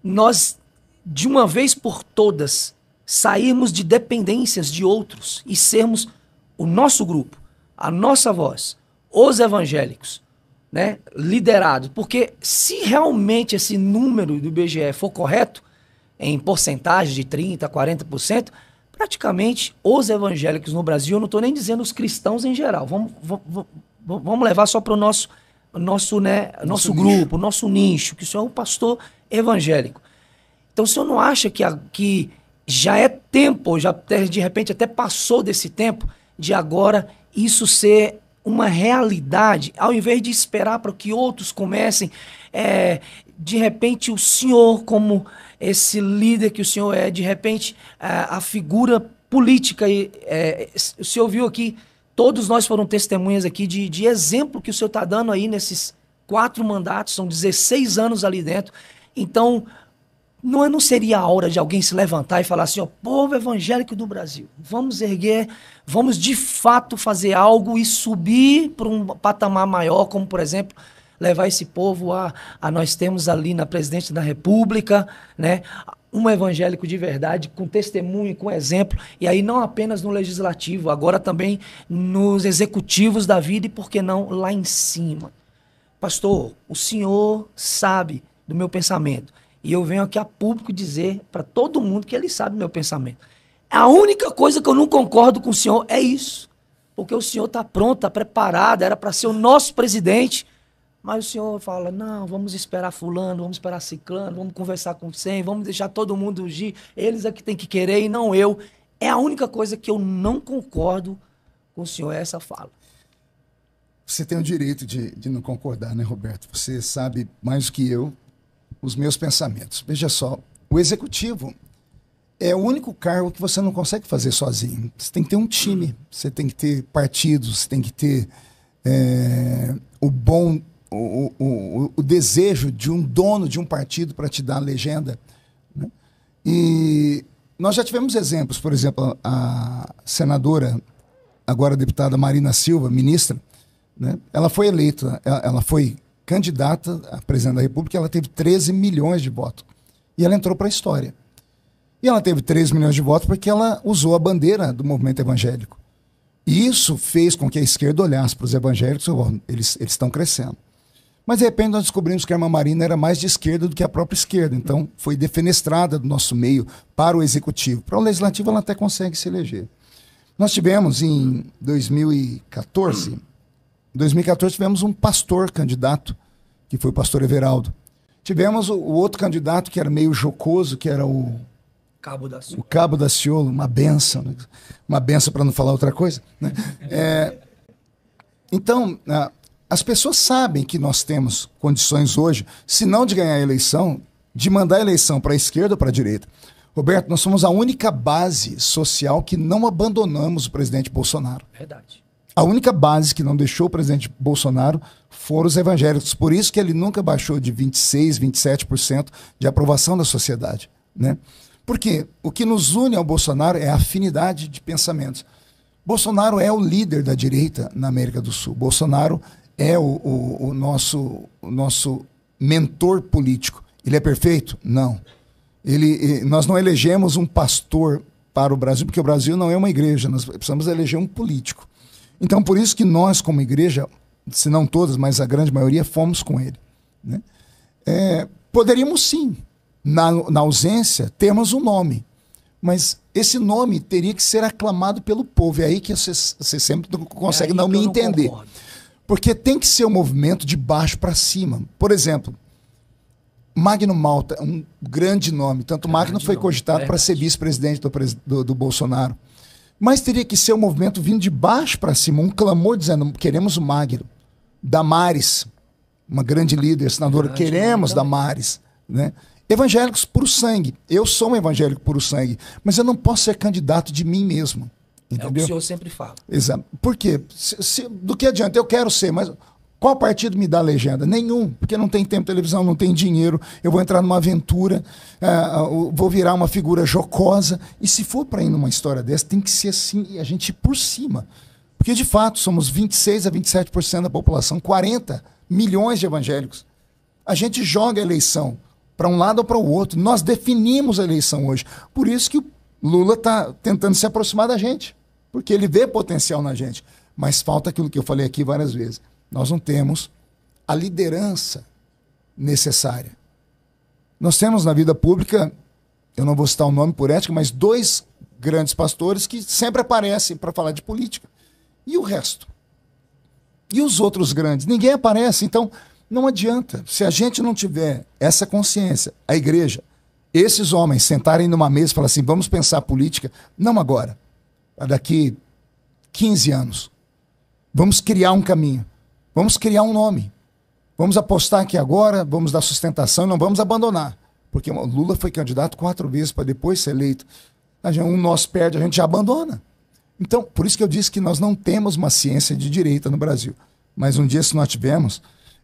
nós, de uma vez por todas, sairmos de dependências de outros e sermos o nosso grupo, a nossa voz, os evangélicos, né, liderado, porque se realmente esse número do IBGE for correto, em porcentagem de 30% a 40%, praticamente os evangélicos no Brasil, eu não estou nem dizendo os cristãos em geral, vamos levar só para o nosso grupo, nosso nicho, que o senhor é um pastor evangélico. Então o senhor não acha que já é tempo, já de repente até passou desse tempo, de agora isso ser uma realidade, ao invés de esperar para que outros comecem, de repente o senhor, como esse líder que o senhor é, de repente a figura política, o senhor viu aqui, todos nós foram testemunhas aqui de exemplo que o senhor está dando aí nesses 4 mandatos, são 16 anos ali dentro, então não seria a hora de alguém se levantar e falar assim, ó, povo evangélico do Brasil, vamos erguer, vamos de fato fazer algo e subir para um patamar maior, como por exemplo, levar esse povo a nós temos ali na Presidência da República, né, um evangélico de verdade, com testemunho, com exemplo, e aí não apenas no legislativo, agora também nos executivos da vida e por que não lá em cima. Pastor, o senhor sabe do meu pensamento. E eu venho aqui a público dizer para todo mundo que ele sabe do meu pensamento. A única coisa que eu não concordo com o senhor é isso. Porque o senhor está pronto, está preparado, era para ser o nosso presidente. Mas o senhor fala, não, vamos esperar fulano, vamos esperar ciclano, vamos conversar com 100, vamos deixar todo mundo agir. Eles é que tem que querer e não eu. É a única coisa que eu não concordo com o senhor, é essa fala. Você tem o direito de não concordar, né, Roberto? Você sabe mais do que eu os meus pensamentos. Veja só, o executivo é o único cargo que você não consegue fazer sozinho. Você tem que ter um time, você tem que ter partidos, você tem que ter o desejo de um dono de um partido para te dar a legenda, né? E nós já tivemos exemplos, por exemplo, a senadora agora a deputada Marina Silva, ministra, né? Ela foi eleita, ela foi candidata a presidente da República, ela teve 13 milhões de votos. E ela entrou para a história. E ela teve 13 milhões de votos porque ela usou a bandeira do movimento evangélico. E isso fez com que a esquerda olhasse para os evangélicos, eles estão crescendo. Mas de repente nós descobrimos que a irmã Marina era mais de esquerda do que a própria esquerda. Então foi defenestrada do nosso meio para o executivo. Para o legislativo ela até consegue se eleger. Nós tivemos em 2014 tivemos um pastor candidato, que foi o pastor Everaldo. Tivemos o outro candidato que era meio jocoso, que era o Cabo da Ciolo, uma benção. Né? Uma benção para não falar outra coisa. Né? Então, as pessoas sabem que nós temos condições hoje, se não de ganhar a eleição, de mandar a eleição para a esquerda ou para a direita. Roberto, nós somos a única base social que não abandonamos o presidente Bolsonaro. Verdade. A única base que não deixou o presidente Bolsonaro foram os evangélicos. Por isso que ele nunca baixou de 26%, 27% de aprovação da sociedade. Né? Porque o que nos une ao Bolsonaro é a afinidade de pensamentos. Bolsonaro é o líder da direita na América do Sul. Bolsonaro é o nosso mentor político. Ele é perfeito? Não. Nós não elegemos um pastor para o Brasil, porque o Brasil não é uma igreja, nós precisamos eleger um político. Então, por isso que nós, como igreja, se não todas, mas a grande maioria, fomos com ele. Né? Poderíamos sim, na ausência, termos um nome, mas esse nome teria que ser aclamado pelo povo. É aí que você sempre não consegue não me entender. Porque tem que ser um movimento de baixo para cima. Por exemplo, Magno Malta, um grande nome. Tanto Magno foi cogitado para ser vice-presidente do Bolsonaro. Mas teria que ser um movimento vindo de baixo para cima, um clamor dizendo, queremos o Magno. Damares, uma grande líder, senadora, queremos Damares. Né? Evangélicos puro sangue. Eu sou um evangélico puro sangue, mas eu não posso ser candidato de mim mesmo. Entendeu? É o que o senhor sempre fala. Exato. Por quê? Do que adianta? Eu quero ser, mas qual partido me dá legenda? Nenhum, porque não tem tempo de televisão, não tem dinheiro, eu vou entrar numa aventura, vou virar uma figura jocosa, e se for para ir numa história dessa, tem que ser assim, e a gente ir por cima. Porque, de fato, somos 26% a 27% da população, 40 milhões de evangélicos. A gente joga a eleição para um lado ou para o outro. Nós definimos a eleição hoje. Por isso que o Lula está tentando se aproximar da gente, porque ele vê potencial na gente. Mas falta aquilo que eu falei aqui várias vezes. Nós não temos a liderança necessária. Nós temos na vida pública, eu não vou citar o nome por ética, mas 2 grandes pastores que sempre aparecem para falar de política. E o resto? E os outros grandes? Ninguém aparece. Então, não adianta. Se a gente não tiver essa consciência, a igreja, esses homens sentarem numa mesa e falar assim, vamos pensar política, não agora, daqui 15 anos. Vamos criar um caminho. Vamos criar um nome. Vamos apostar aqui agora, vamos dar sustentação e não vamos abandonar. Porque o Lula foi candidato 4 vezes para depois ser eleito. Um nosso perde, a gente já abandona. Então, por isso que eu disse que nós não temos uma ciência de direita no Brasil. Mas um dia, se nós tivermos,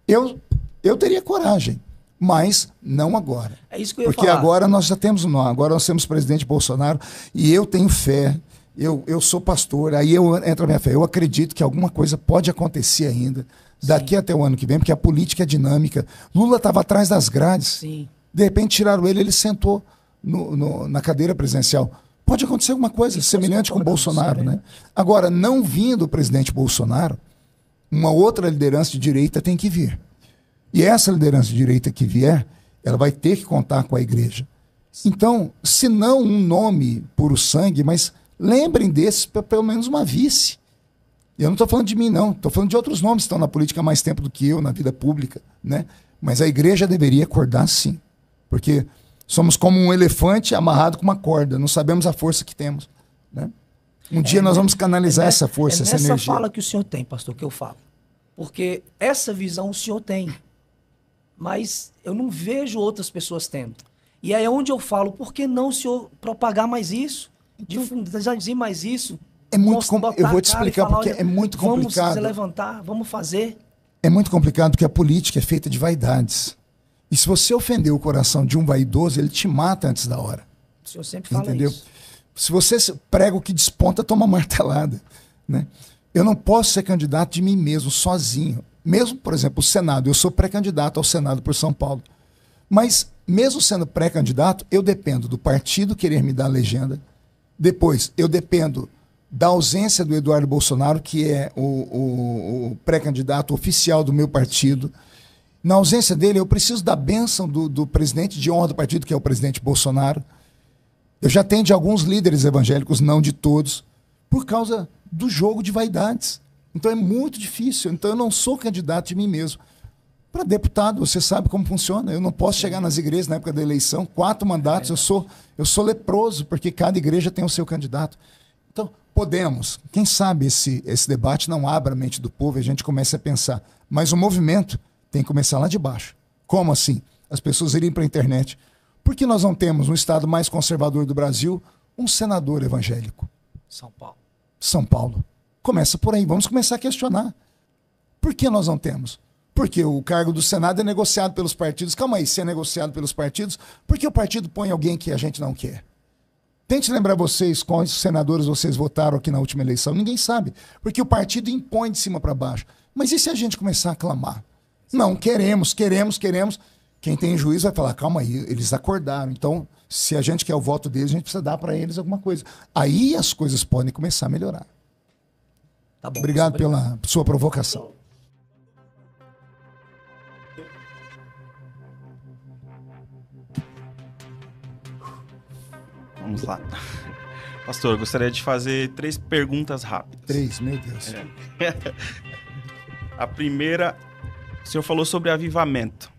eu teria coragem. Mas não agora. É isso que eu ia Porque falar. agora nós já temos um nome. Agora nós temos o presidente Bolsonaro e eu tenho fé. Eu sou pastor, aí entra a minha fé. Eu acredito que alguma coisa pode acontecer ainda, daqui até o ano que vem, porque a política é dinâmica. Lula estava atrás das grades. Sim. De repente tiraram ele sentou na cadeira presidencial. Pode acontecer alguma coisa semelhante com o Bolsonaro. Né? Agora, não vindo o presidente Bolsonaro, uma outra liderança de direita tem que vir. E essa liderança de direita que vier, ela vai ter que contar com a igreja. Então, se não um nome puro sangue, mas lembrem desses, pelo menos uma vice. Eu não estou falando de mim, não. Estou falando de outros nomes que estão na política há mais tempo do que eu, na vida pública. Né? Mas a igreja deveria acordar, sim. Porque somos como um elefante amarrado com uma corda. Não sabemos a força que temos. Né? Um dia nós vamos canalizar essa força, essa energia. Essa fala que o senhor tem, pastor, que eu falo. Porque essa visão o senhor tem. Mas eu não vejo outras pessoas tendo. E aí é onde eu falo, por que não o senhor propagar mais isso? Dizer mais isso? É muito eu vou te explicar porque é muito complicado. Vamos se levantar, vamos fazer. É muito complicado porque a política é feita de vaidades. E se você ofender o coração de um vaidoso, ele te mata antes da hora. O senhor sempre fala entendeu? isso. Se você prega o que desponta, toma martelada. né? Eu não posso ser candidato de mim mesmo, sozinho. Mesmo, por exemplo, o Senado. Eu sou pré-candidato ao Senado por São Paulo. Mas, mesmo sendo pré-candidato, eu dependo do partido querer me dar a legenda. Depois, eu dependo da ausência do Eduardo Bolsonaro, que é o pré-candidato oficial do meu partido. Na ausência dele, eu preciso da bênção do presidente de honra do partido, que é o presidente Bolsonaro. Eu já tenho de alguns líderes evangélicos, não de todos, por causa do jogo de vaidades. Então é muito difícil. Então eu não sou candidato de mim mesmo. Para deputado, você sabe como funciona. Eu não posso chegar nas igrejas na época da eleição, 4 mandatos, eu sou leproso, porque cada igreja tem o seu candidato. Então, podemos. Quem sabe esse debate não abra a mente do povo e a gente comece a pensar. Mas o movimento tem que começar lá de baixo. Como assim? As pessoas irem para a internet. Por que nós não temos, no estado mais conservador do Brasil, um senador evangélico? São Paulo. São Paulo. Começa por aí. Vamos começar a questionar. Por que nós não temos? Porque o cargo do Senado é negociado pelos partidos. Calma aí, se é negociado pelos partidos, por que o partido põe alguém que a gente não quer? Tente lembrar vocês quais senadores vocês votaram aqui na última eleição. Ninguém sabe. Porque o partido impõe de cima para baixo. Mas e se a gente começar a clamar? Não, queremos. Quem tem juízo vai falar, calma aí, eles acordaram. Então, se a gente quer o voto deles, a gente precisa dar para eles alguma coisa. Aí as coisas podem começar a melhorar. Tá bom, obrigado pela sua provocação. Vamos lá. Pastor, eu gostaria de fazer 3 perguntas rápidas. 3, meu Deus. A primeira, o senhor falou sobre avivamento.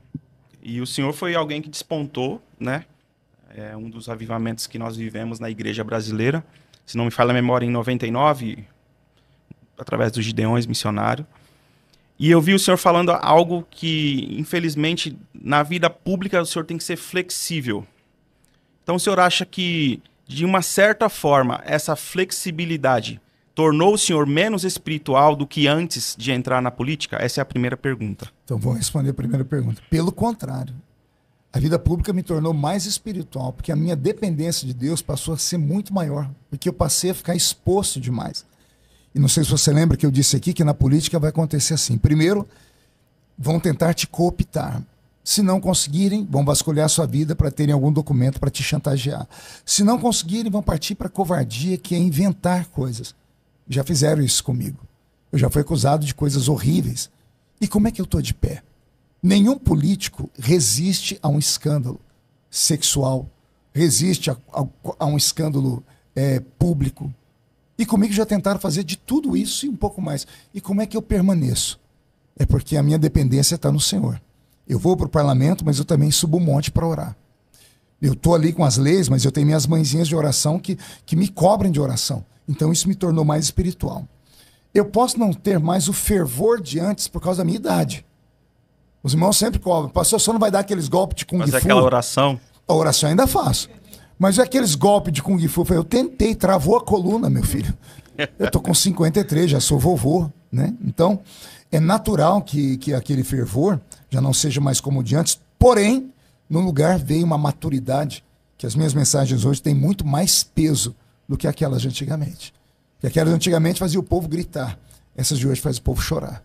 E o senhor foi alguém que despontou, né? É um dos avivamentos que nós vivemos na igreja brasileira. Se não me falha a memória, em 99, através dos Gideões missionários. E eu vi o senhor falando algo que, infelizmente, na vida pública o senhor tem que ser flexível. Então o senhor acha que, de uma certa forma, essa flexibilidade tornou o senhor menos espiritual do que antes de entrar na política? Essa é a primeira pergunta. Então vou responder a primeira pergunta. Pelo contrário, a vida pública me tornou mais espiritual, porque a minha dependência de Deus passou a ser muito maior, porque eu passei a ficar exposto demais. E não sei se você lembra que eu disse aqui que na política vai acontecer assim. Primeiro, vão tentar te cooptar. Se não conseguirem, vão vasculhar sua vida para terem algum documento para te chantagear. Se não conseguirem, vão partir para a covardia, que é inventar coisas. Já fizeram isso comigo. Eu já fui acusado de coisas horríveis. E como é que eu estou de pé? Nenhum político resiste a um escândalo sexual, resiste a um escândalo público. E comigo já tentaram fazer de tudo isso e um pouco mais. E como é que eu permaneço? É porque a minha dependência está no Senhor. Eu vou para o parlamento, mas eu também subo um monte para orar. Eu estou ali com as leis, mas eu tenho minhas mãezinhas de oração que me cobrem de oração. Então isso me tornou mais espiritual. Eu posso não ter mais o fervor de antes por causa da minha idade. Os irmãos sempre cobram. Pastor, só não vai dar aqueles golpes de Kung Fu? Mas aquela oração? A oração eu ainda faço. Mas aqueles golpes de Kung Fu, eu tentei, travou a coluna, meu filho. Eu estou com 53, já sou vovô, né? Então, é natural que aquele fervor já não seja mais como de antes. Porém, no lugar veio uma maturidade, que as minhas mensagens hoje têm muito mais peso do que aquelas de antigamente. Porque aquelas de antigamente faziam o povo gritar. Essas de hoje fazem o povo chorar.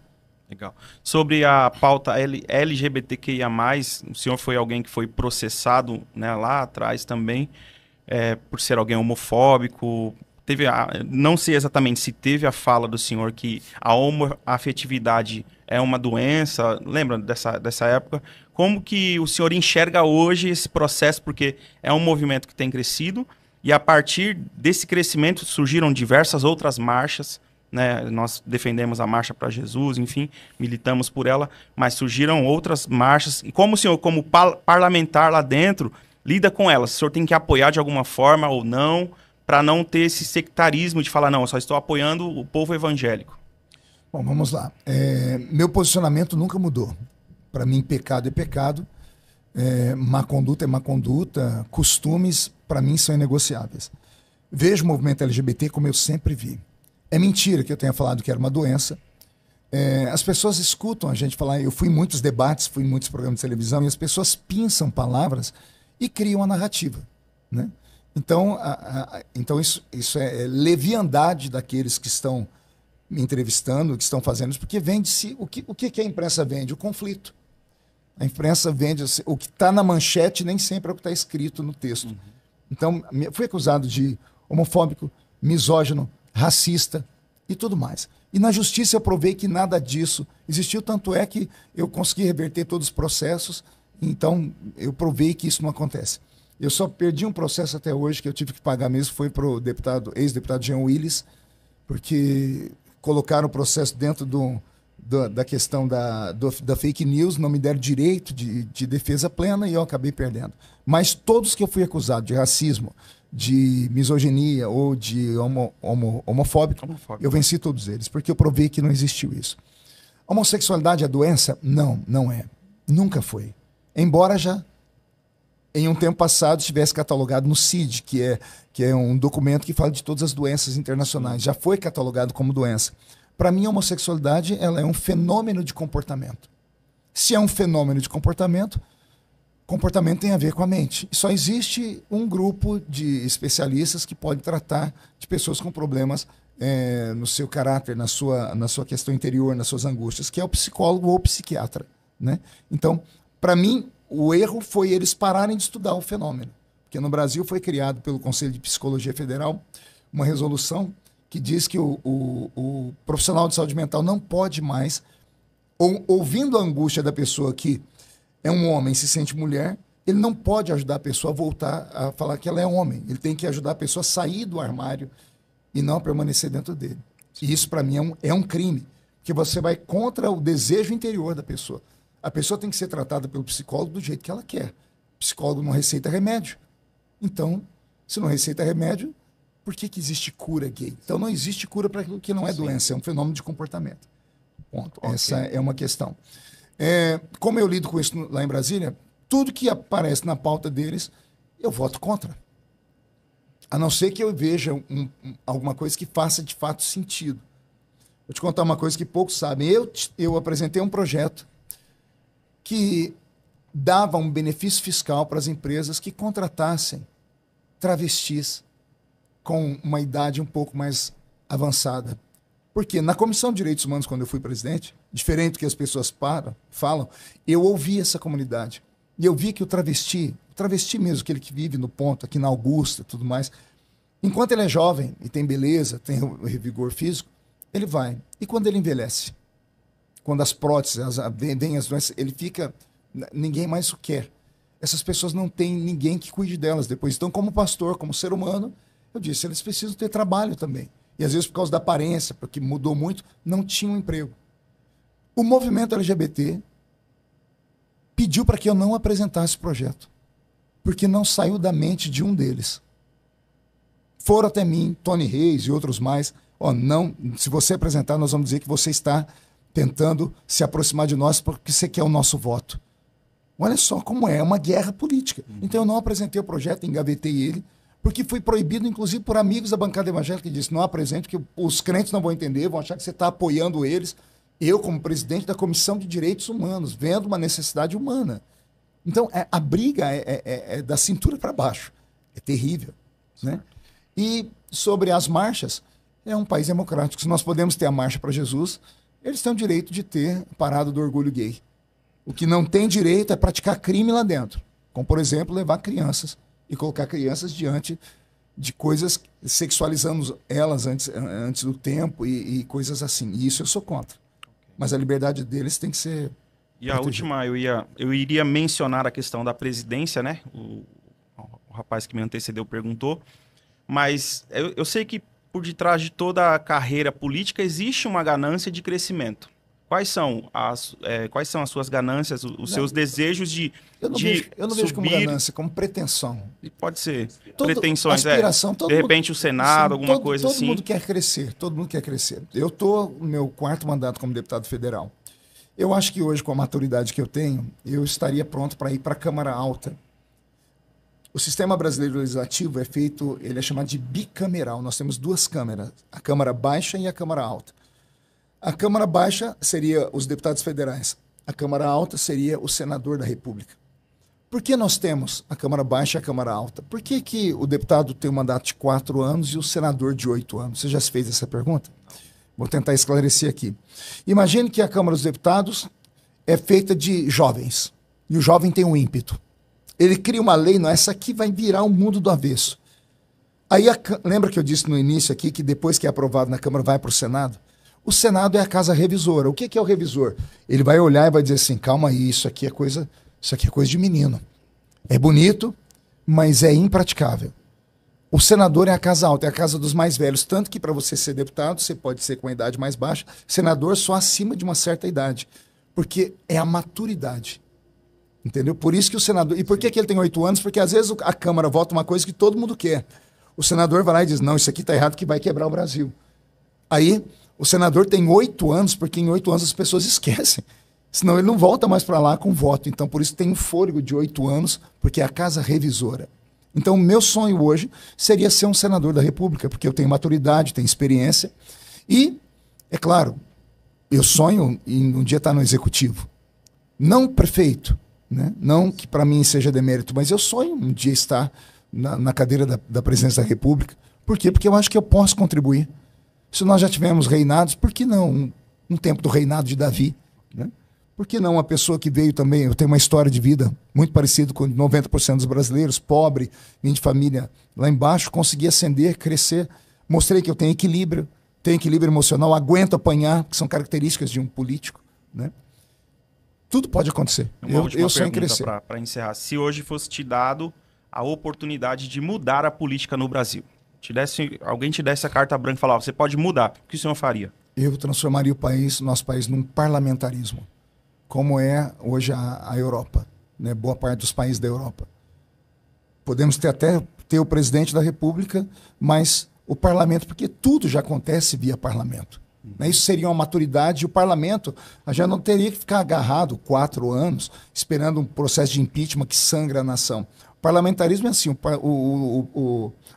Legal. Sobre a pauta LGBTQIA+, o senhor foi alguém que foi processado, né, lá atrás também, por ser alguém homofóbico. Não sei exatamente se teve a fala do senhor que a homoafetividade é uma doença. Lembra dessa época? Como que o senhor enxerga hoje esse processo? Porque é um movimento que tem crescido e a partir desse crescimento surgiram diversas outras marchas, né? Nós defendemos a Marcha para Jesus, enfim, militamos por ela, mas surgiram outras marchas. E como o senhor, como parlamentar lá dentro, lida com elas? O senhor tem que apoiar de alguma forma ou não, para não ter esse sectarismo de falar, não, eu só estou apoiando o povo evangélico? Bom, vamos lá. Meu posicionamento nunca mudou. Para mim, pecado é pecado, má conduta é má conduta, costumes, para mim, são inegociáveis. Vejo o movimento LGBT como eu sempre vi. É mentira que eu tenha falado que era uma doença. As pessoas escutam a gente falar, eu fui em muitos debates, fui em muitos programas de televisão, e as pessoas pinçam palavras e criam a narrativa, né? Então, então isso é leviandade daqueles que estão me entrevistando, que estão fazendo isso, porque vende-se... O que a imprensa vende? O conflito. A imprensa vende... O que está na manchete nem sempre é o que está escrito no texto. Então, fui acusado de homofóbico, misógino, racista e tudo mais. E na justiça eu provei que nada disso existiu, tanto é que eu consegui reverter todos os processos, então eu provei que isso não acontece. Eu só perdi um processo até hoje que eu tive que pagar mesmo, foi para o ex-deputado Jean Willis, porque colocaram o processo dentro da questão da fake news, não me deram direito de defesa plena e eu acabei perdendo. Mas todos que eu fui acusado de racismo, de misoginia ou de homofóbico, eu venci todos eles, porque eu provei que não existiu isso. A homossexualidade é doença? Não, não é. Nunca foi. Embora já em um tempo passado estivesse catalogado no CID, que é um documento que fala de todas as doenças internacionais. Já foi catalogado como doença. Para mim, a homossexualidade ela é um fenômeno de comportamento. Se é um fenômeno de comportamento tem a ver com a mente. E só existe um grupo de especialistas que pode tratar de pessoas com problemas no seu caráter, na sua questão interior, nas suas angústias, que é o psicólogo ou o psiquiatra, né? Então, para mim, o erro foi eles pararem de estudar o fenômeno. Porque no Brasil foi criado pelo Conselho de Psicologia Federal uma resolução que diz que o profissional de saúde mental não pode mais, ouvindo a angústia da pessoa que é um homem e se sente mulher, ele não pode ajudar a pessoa a voltar a falar que ela é homem. Ele tem que ajudar a pessoa a sair do armário e não a permanecer dentro dele. E isso, para mim, é um crime, porque você vai contra o desejo interior da pessoa. A pessoa tem que ser tratada pelo psicólogo do jeito que ela quer. O psicólogo não receita remédio. Então, se não receita remédio, por que existe cura gay? Então, não existe cura para aquilo que não é doença, é um fenômeno de comportamento. Ponto. Okay. Essa é uma questão. Como eu lido com isso lá em Brasília, tudo que aparece na pauta deles, eu voto contra. A não ser que eu veja alguma coisa que faça de fato sentido. Vou te contar uma coisa que poucos sabem. Eu apresentei um projeto que dava um benefício fiscal para as empresas que contratassem travestis com uma idade um pouco mais avançada. Porque na Comissão de Direitos Humanos, quando eu fui presidente, diferente do que as pessoas falam, eu ouvi essa comunidade. E eu vi que o travesti mesmo, aquele que vive no ponto, aqui na Augusta e tudo mais, enquanto ele é jovem e tem beleza, tem o vigor físico, ele vai. E quando ele envelhece? Quando as próteses, vem as doenças, ele fica... Ninguém mais o quer. Essas pessoas não têm ninguém que cuide delas depois. Então, como pastor, como ser humano, eu disse, eles precisam ter trabalho também. E às vezes por causa da aparência, porque mudou muito, não tinham emprego. O movimento LGBT pediu para que eu não apresentasse o projeto, porque não saiu da mente de um deles. Foram até mim, Tony Reis e outros mais, não, se você apresentar, nós vamos dizer que você está tentando se aproximar de nós porque você quer o nosso voto. Olha só como é uma guerra política. Então eu não apresentei o projeto, engavetei ele, porque foi proibido, inclusive, por amigos da bancada evangélica que disse, não apresente, que os crentes não vão entender, vão achar que você está apoiando eles. Eu, como presidente da Comissão de Direitos Humanos, vendo uma necessidade humana. Então, a briga é da cintura para baixo. É terrível. Né? E sobre as marchas, é um país democrático. Se nós podemos ter a Marcha para Jesus, eles têm o direito de ter a Parada do Orgulho Gay. O que não tem direito é praticar crime lá dentro. Como, por exemplo, levar crianças e colocar crianças diante de coisas, sexualizando elas antes do tempo e coisas assim. E isso eu sou contra. Mas a liberdade deles tem que ser E a última, eu iria mencionar a questão da presidência, né? O rapaz que me antecedeu perguntou. Mas eu sei que por detrás de toda a carreira política existe uma ganância de crescimento. Quais são as suas ganâncias, os seus desejos de Eu não vejo como ganância, como pretensão. Pode ser. Pretensões, aspiração, de repente o Senado, alguma coisa assim. Todo mundo quer crescer, todo mundo quer crescer. Eu estou no meu 4º mandato como deputado federal. Eu acho que hoje, com a maturidade que eu tenho, eu estaria pronto para ir para a Câmara Alta. O sistema brasileiro legislativo ele é chamado de bicameral. Nós temos 2 câmaras, a Câmara Baixa e a Câmara Alta. A Câmara Baixa seria os deputados federais. A Câmara Alta seria o senador da República. Por que nós temos a Câmara Baixa e a Câmara Alta? Por que o deputado tem um mandato de 4 anos e o senador de 8 anos? Você já se fez essa pergunta? Vou tentar esclarecer aqui. Imagine que a Câmara dos Deputados é feita de jovens. E o jovem tem um ímpeto. Ele cria uma lei, não, essa aqui vai virar o mundo do avesso. Aí, lembra que eu disse no início aqui que depois que é aprovado na Câmara vai para o Senado? O Senado é a casa revisora. O que é o revisor? Ele vai olhar e vai dizer assim, calma aí, isso aqui é coisa de menino. É bonito, mas é impraticável. O senador é a casa alta, é a casa dos mais velhos. Tanto que para você ser deputado, você pode ser com a idade mais baixa. Senador só acima de uma certa idade. Porque é a maturidade. Entendeu? Por isso que o senador... E por que ele tem 8 anos? Porque às vezes a Câmara vota uma coisa que todo mundo quer. O senador vai lá e diz, não, isso aqui está errado que vai quebrar o Brasil. Aí, o senador tem 8 anos, porque em 8 anos as pessoas esquecem. Senão ele não volta mais para lá com voto. Então, por isso tem um fôlego de 8 anos, porque é a casa revisora. Então, o meu sonho hoje seria ser um senador da República, porque eu tenho maturidade, tenho experiência. E, é claro, eu sonho em um dia estar no executivo. Não prefeito, né? Não que para mim seja demérito, mas eu sonho um dia estar na cadeira da presidência da República. Por quê? Porque eu acho que eu posso contribuir. Se nós já tivemos reinados, por que não um tempo do reinado de Davi? Né? Por que não uma pessoa que veio também, eu tenho uma história de vida muito parecida com 90% dos brasileiros, pobre, vim de família lá embaixo, consegui ascender, crescer, mostrei que eu tenho equilíbrio emocional, aguento apanhar, que são características de um político. Né? Tudo pode acontecer. Eu sonho em crescer. Para encerrar, se hoje fosse te dado a oportunidade de mudar a política no Brasil, alguém te desse a carta branca e falava, você pode mudar, o que o senhor faria? Eu transformaria o nosso país num parlamentarismo, como é hoje a Europa, né? Boa parte dos países da Europa. Podemos até ter o presidente da República, mas o parlamento, porque tudo já acontece via parlamento. Né? Isso seria uma maturidade, e o parlamento já não teria que ficar agarrado 4 anos, esperando um processo de impeachment que sangra a nação. O parlamentarismo é assim,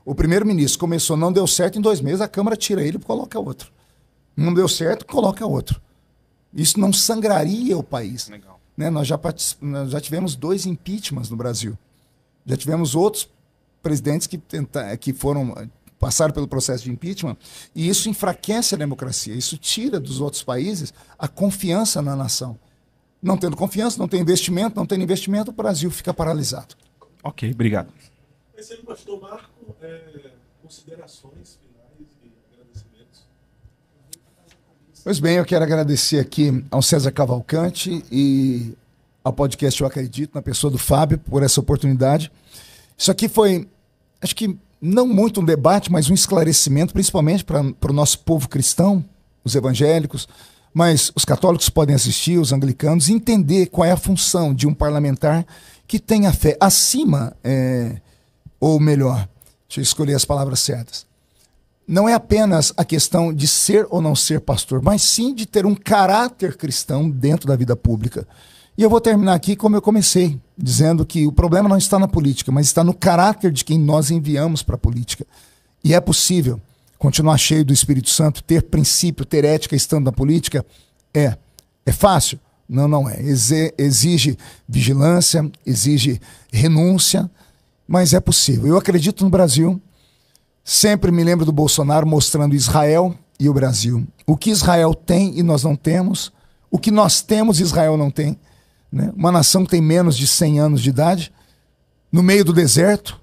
o primeiro-ministro começou, não deu certo, em 2 meses a Câmara tira ele e coloca outro. Não deu certo, coloca outro. Isso não sangraria o país. Legal. Né? Nós já tivemos 2 impeachments no Brasil. Já tivemos outros presidentes que passaram pelo processo de impeachment, e isso enfraquece a democracia. Isso tira dos outros países a confiança na nação. Não tendo confiança, não tem investimento, não tendo investimento, o Brasil fica paralisado. Ok, obrigado. Esse aí, pastor Marco, considerações finais e agradecimentos. Pois bem, eu quero agradecer aqui ao César Cavalcante e ao podcast Eu Acredito, na pessoa do Fábio, por essa oportunidade. Isso aqui foi, acho que não muito um debate, mas um esclarecimento, principalmente para o nosso povo cristão, os evangélicos, mas os católicos podem assistir, os anglicanos, e entender qual é a função de um parlamentar que tenha fé acima, ou melhor, deixa eu escolher as palavras certas. Não é apenas a questão de ser ou não ser pastor, mas sim de ter um caráter cristão dentro da vida pública. E eu vou terminar aqui como eu comecei, dizendo que o problema não está na política, mas está no caráter de quem nós enviamos para a política. E é possível continuar cheio do Espírito Santo, ter princípio, ter ética estando na política? É. É fácil? Não é. Exige vigilância, exige renúncia, mas é possível. Eu acredito no Brasil. Sempre me lembro do Bolsonaro mostrando Israel e o Brasil. O que Israel tem e nós não temos, o que nós temos Israel não tem. Né? Uma nação que tem menos de 100 anos de idade, no meio do deserto,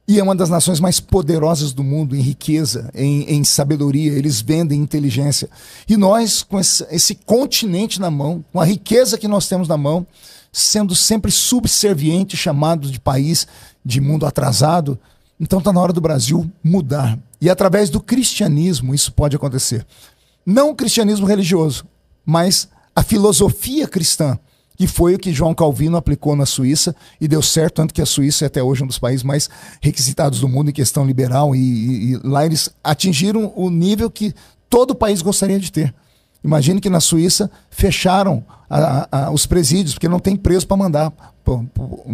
e é uma das nações mais poderosas do mundo em riqueza, em sabedoria, eles vendem inteligência. E nós, com esse continente na mão, com a riqueza que nós temos na mão, sendo sempre subserviente, chamado de país de mundo atrasado, então está na hora do Brasil mudar. E através do cristianismo isso pode acontecer. Não o cristianismo religioso, mas a filosofia cristã, que foi o que João Calvino aplicou na Suíça e deu certo, tanto que a Suíça é até hoje um dos países mais requisitados do mundo em questão liberal, e lá eles atingiram o nível que todo país gostaria de ter. Imagine que na Suíça fecharam os presídios, porque não tem preso para mandar.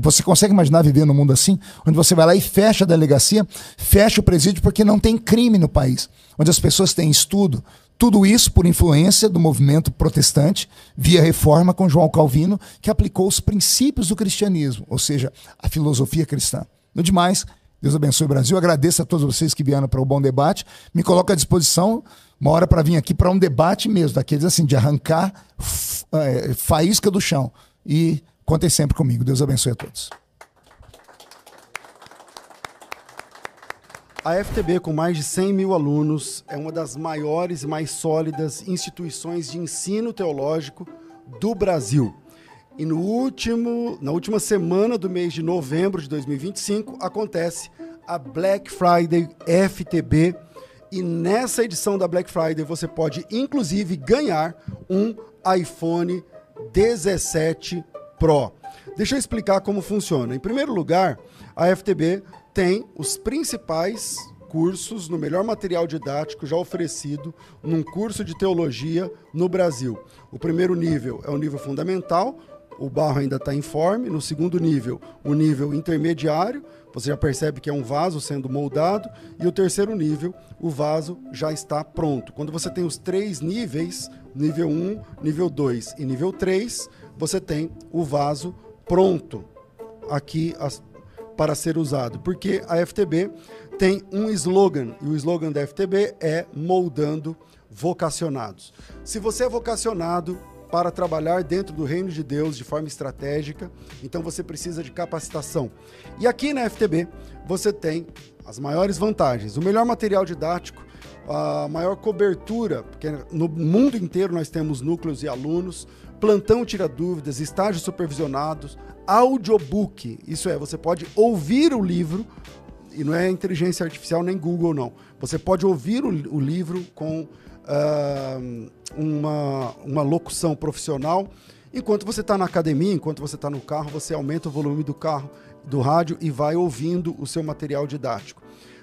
Você consegue imaginar viver num mundo assim? Onde você vai lá e fecha a delegacia, fecha o presídio porque não tem crime no país. Onde as pessoas têm estudo. Tudo isso por influência do movimento protestante, via reforma com João Calvino, que aplicou os princípios do cristianismo, ou seja, a filosofia cristã. No demais, Deus abençoe o Brasil. Agradeço a todos vocês que vieram para o Bom Debate. Me coloco à disposição uma hora para vir aqui para um debate mesmo, daqueles assim, de arrancar faísca do chão. E contem sempre comigo. Deus abençoe a todos. A FTB, com mais de 100 mil alunos, é uma das maiores e mais sólidas instituições de ensino teológico do Brasil. E na última semana do mês de novembro de 2025, acontece a Black Friday FTB. E nessa edição da Black Friday você pode, inclusive, ganhar um iPhone 17 Pro. Deixa eu explicar como funciona. Em primeiro lugar, a FTB tem os principais cursos no melhor material didático já oferecido num curso de teologia no Brasil. O primeiro nível é o nível fundamental, o barro ainda está informe. No segundo nível, o nível intermediário, você já percebe que é um vaso sendo moldado. E o terceiro nível, o vaso já está pronto. Quando você tem os 3 níveis, nível 1, nível 2 e nível 3, você tem o vaso pronto aqui para ser usado. Porque a FTB tem um slogan, e o slogan da FTB é Moldando Vocacionados. Se você é vocacionado para trabalhar dentro do reino de Deus de forma estratégica, então você precisa de capacitação. E aqui na FTB você tem as maiores vantagens, o melhor material didático, a maior cobertura, porque no mundo inteiro nós temos núcleos e alunos, plantão tira dúvidas, estágios supervisionados, audiobook, isso é, você pode ouvir o livro, e não é inteligência artificial nem Google não, você pode ouvir o livro com uma locução profissional. Enquanto você está na academia, enquanto você está no carro, você aumenta o volume do rádio e vai ouvindo o seu material didático.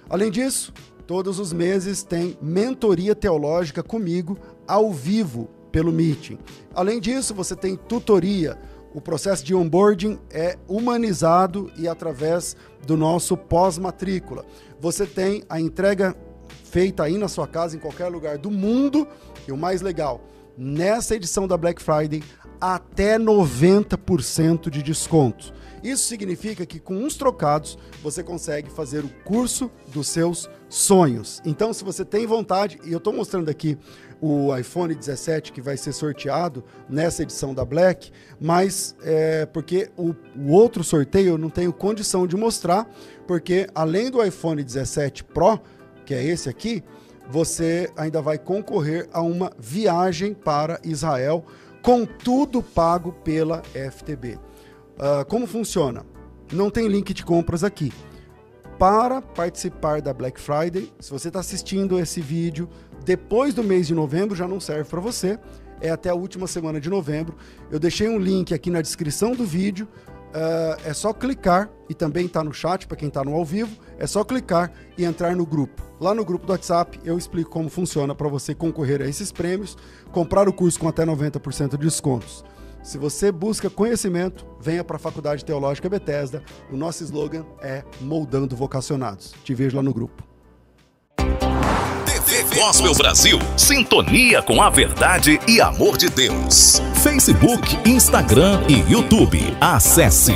Além disso, todos os meses tem mentoria teológica comigo ao vivo pelo Meeting. Além disso, você tem tutoria. O processo de onboarding é humanizado e através do nosso pós-matrícula. Você tem a entrega feita aí na sua casa, em qualquer lugar do mundo. E o mais legal, nessa edição da Black Friday, até 90% de desconto. Isso significa que com uns trocados, você consegue fazer o curso dos seus sonhos. Então, se você tem vontade, e eu estou mostrando aqui o iPhone 17 que vai ser sorteado nessa edição da Black, mas porque o outro sorteio eu não tenho condição de mostrar, porque além do iPhone 17 Pro, que é esse aqui, você ainda vai concorrer a uma viagem para Israel, com tudo pago pela FTB. Como funciona? Não tem link de compras aqui. Para participar da Black Friday, se você está assistindo esse vídeo depois do mês de novembro, já não serve para você, é até a última semana de novembro. Eu deixei um link aqui na descrição do vídeo, é só clicar, e também está no chat para quem está no ao vivo, é só clicar e entrar no grupo. Lá no grupo do WhatsApp eu explico como funciona para você concorrer a esses prêmios, comprar o curso com até 90% de descontos. Se você busca conhecimento, venha para a Faculdade Teológica Bethesda. O nosso slogan é Moldando Vocacionados. Te vejo lá no grupo. TV Gospel Brasil, sintonia com a verdade e amor de Deus. Facebook, Instagram e YouTube. Acesse.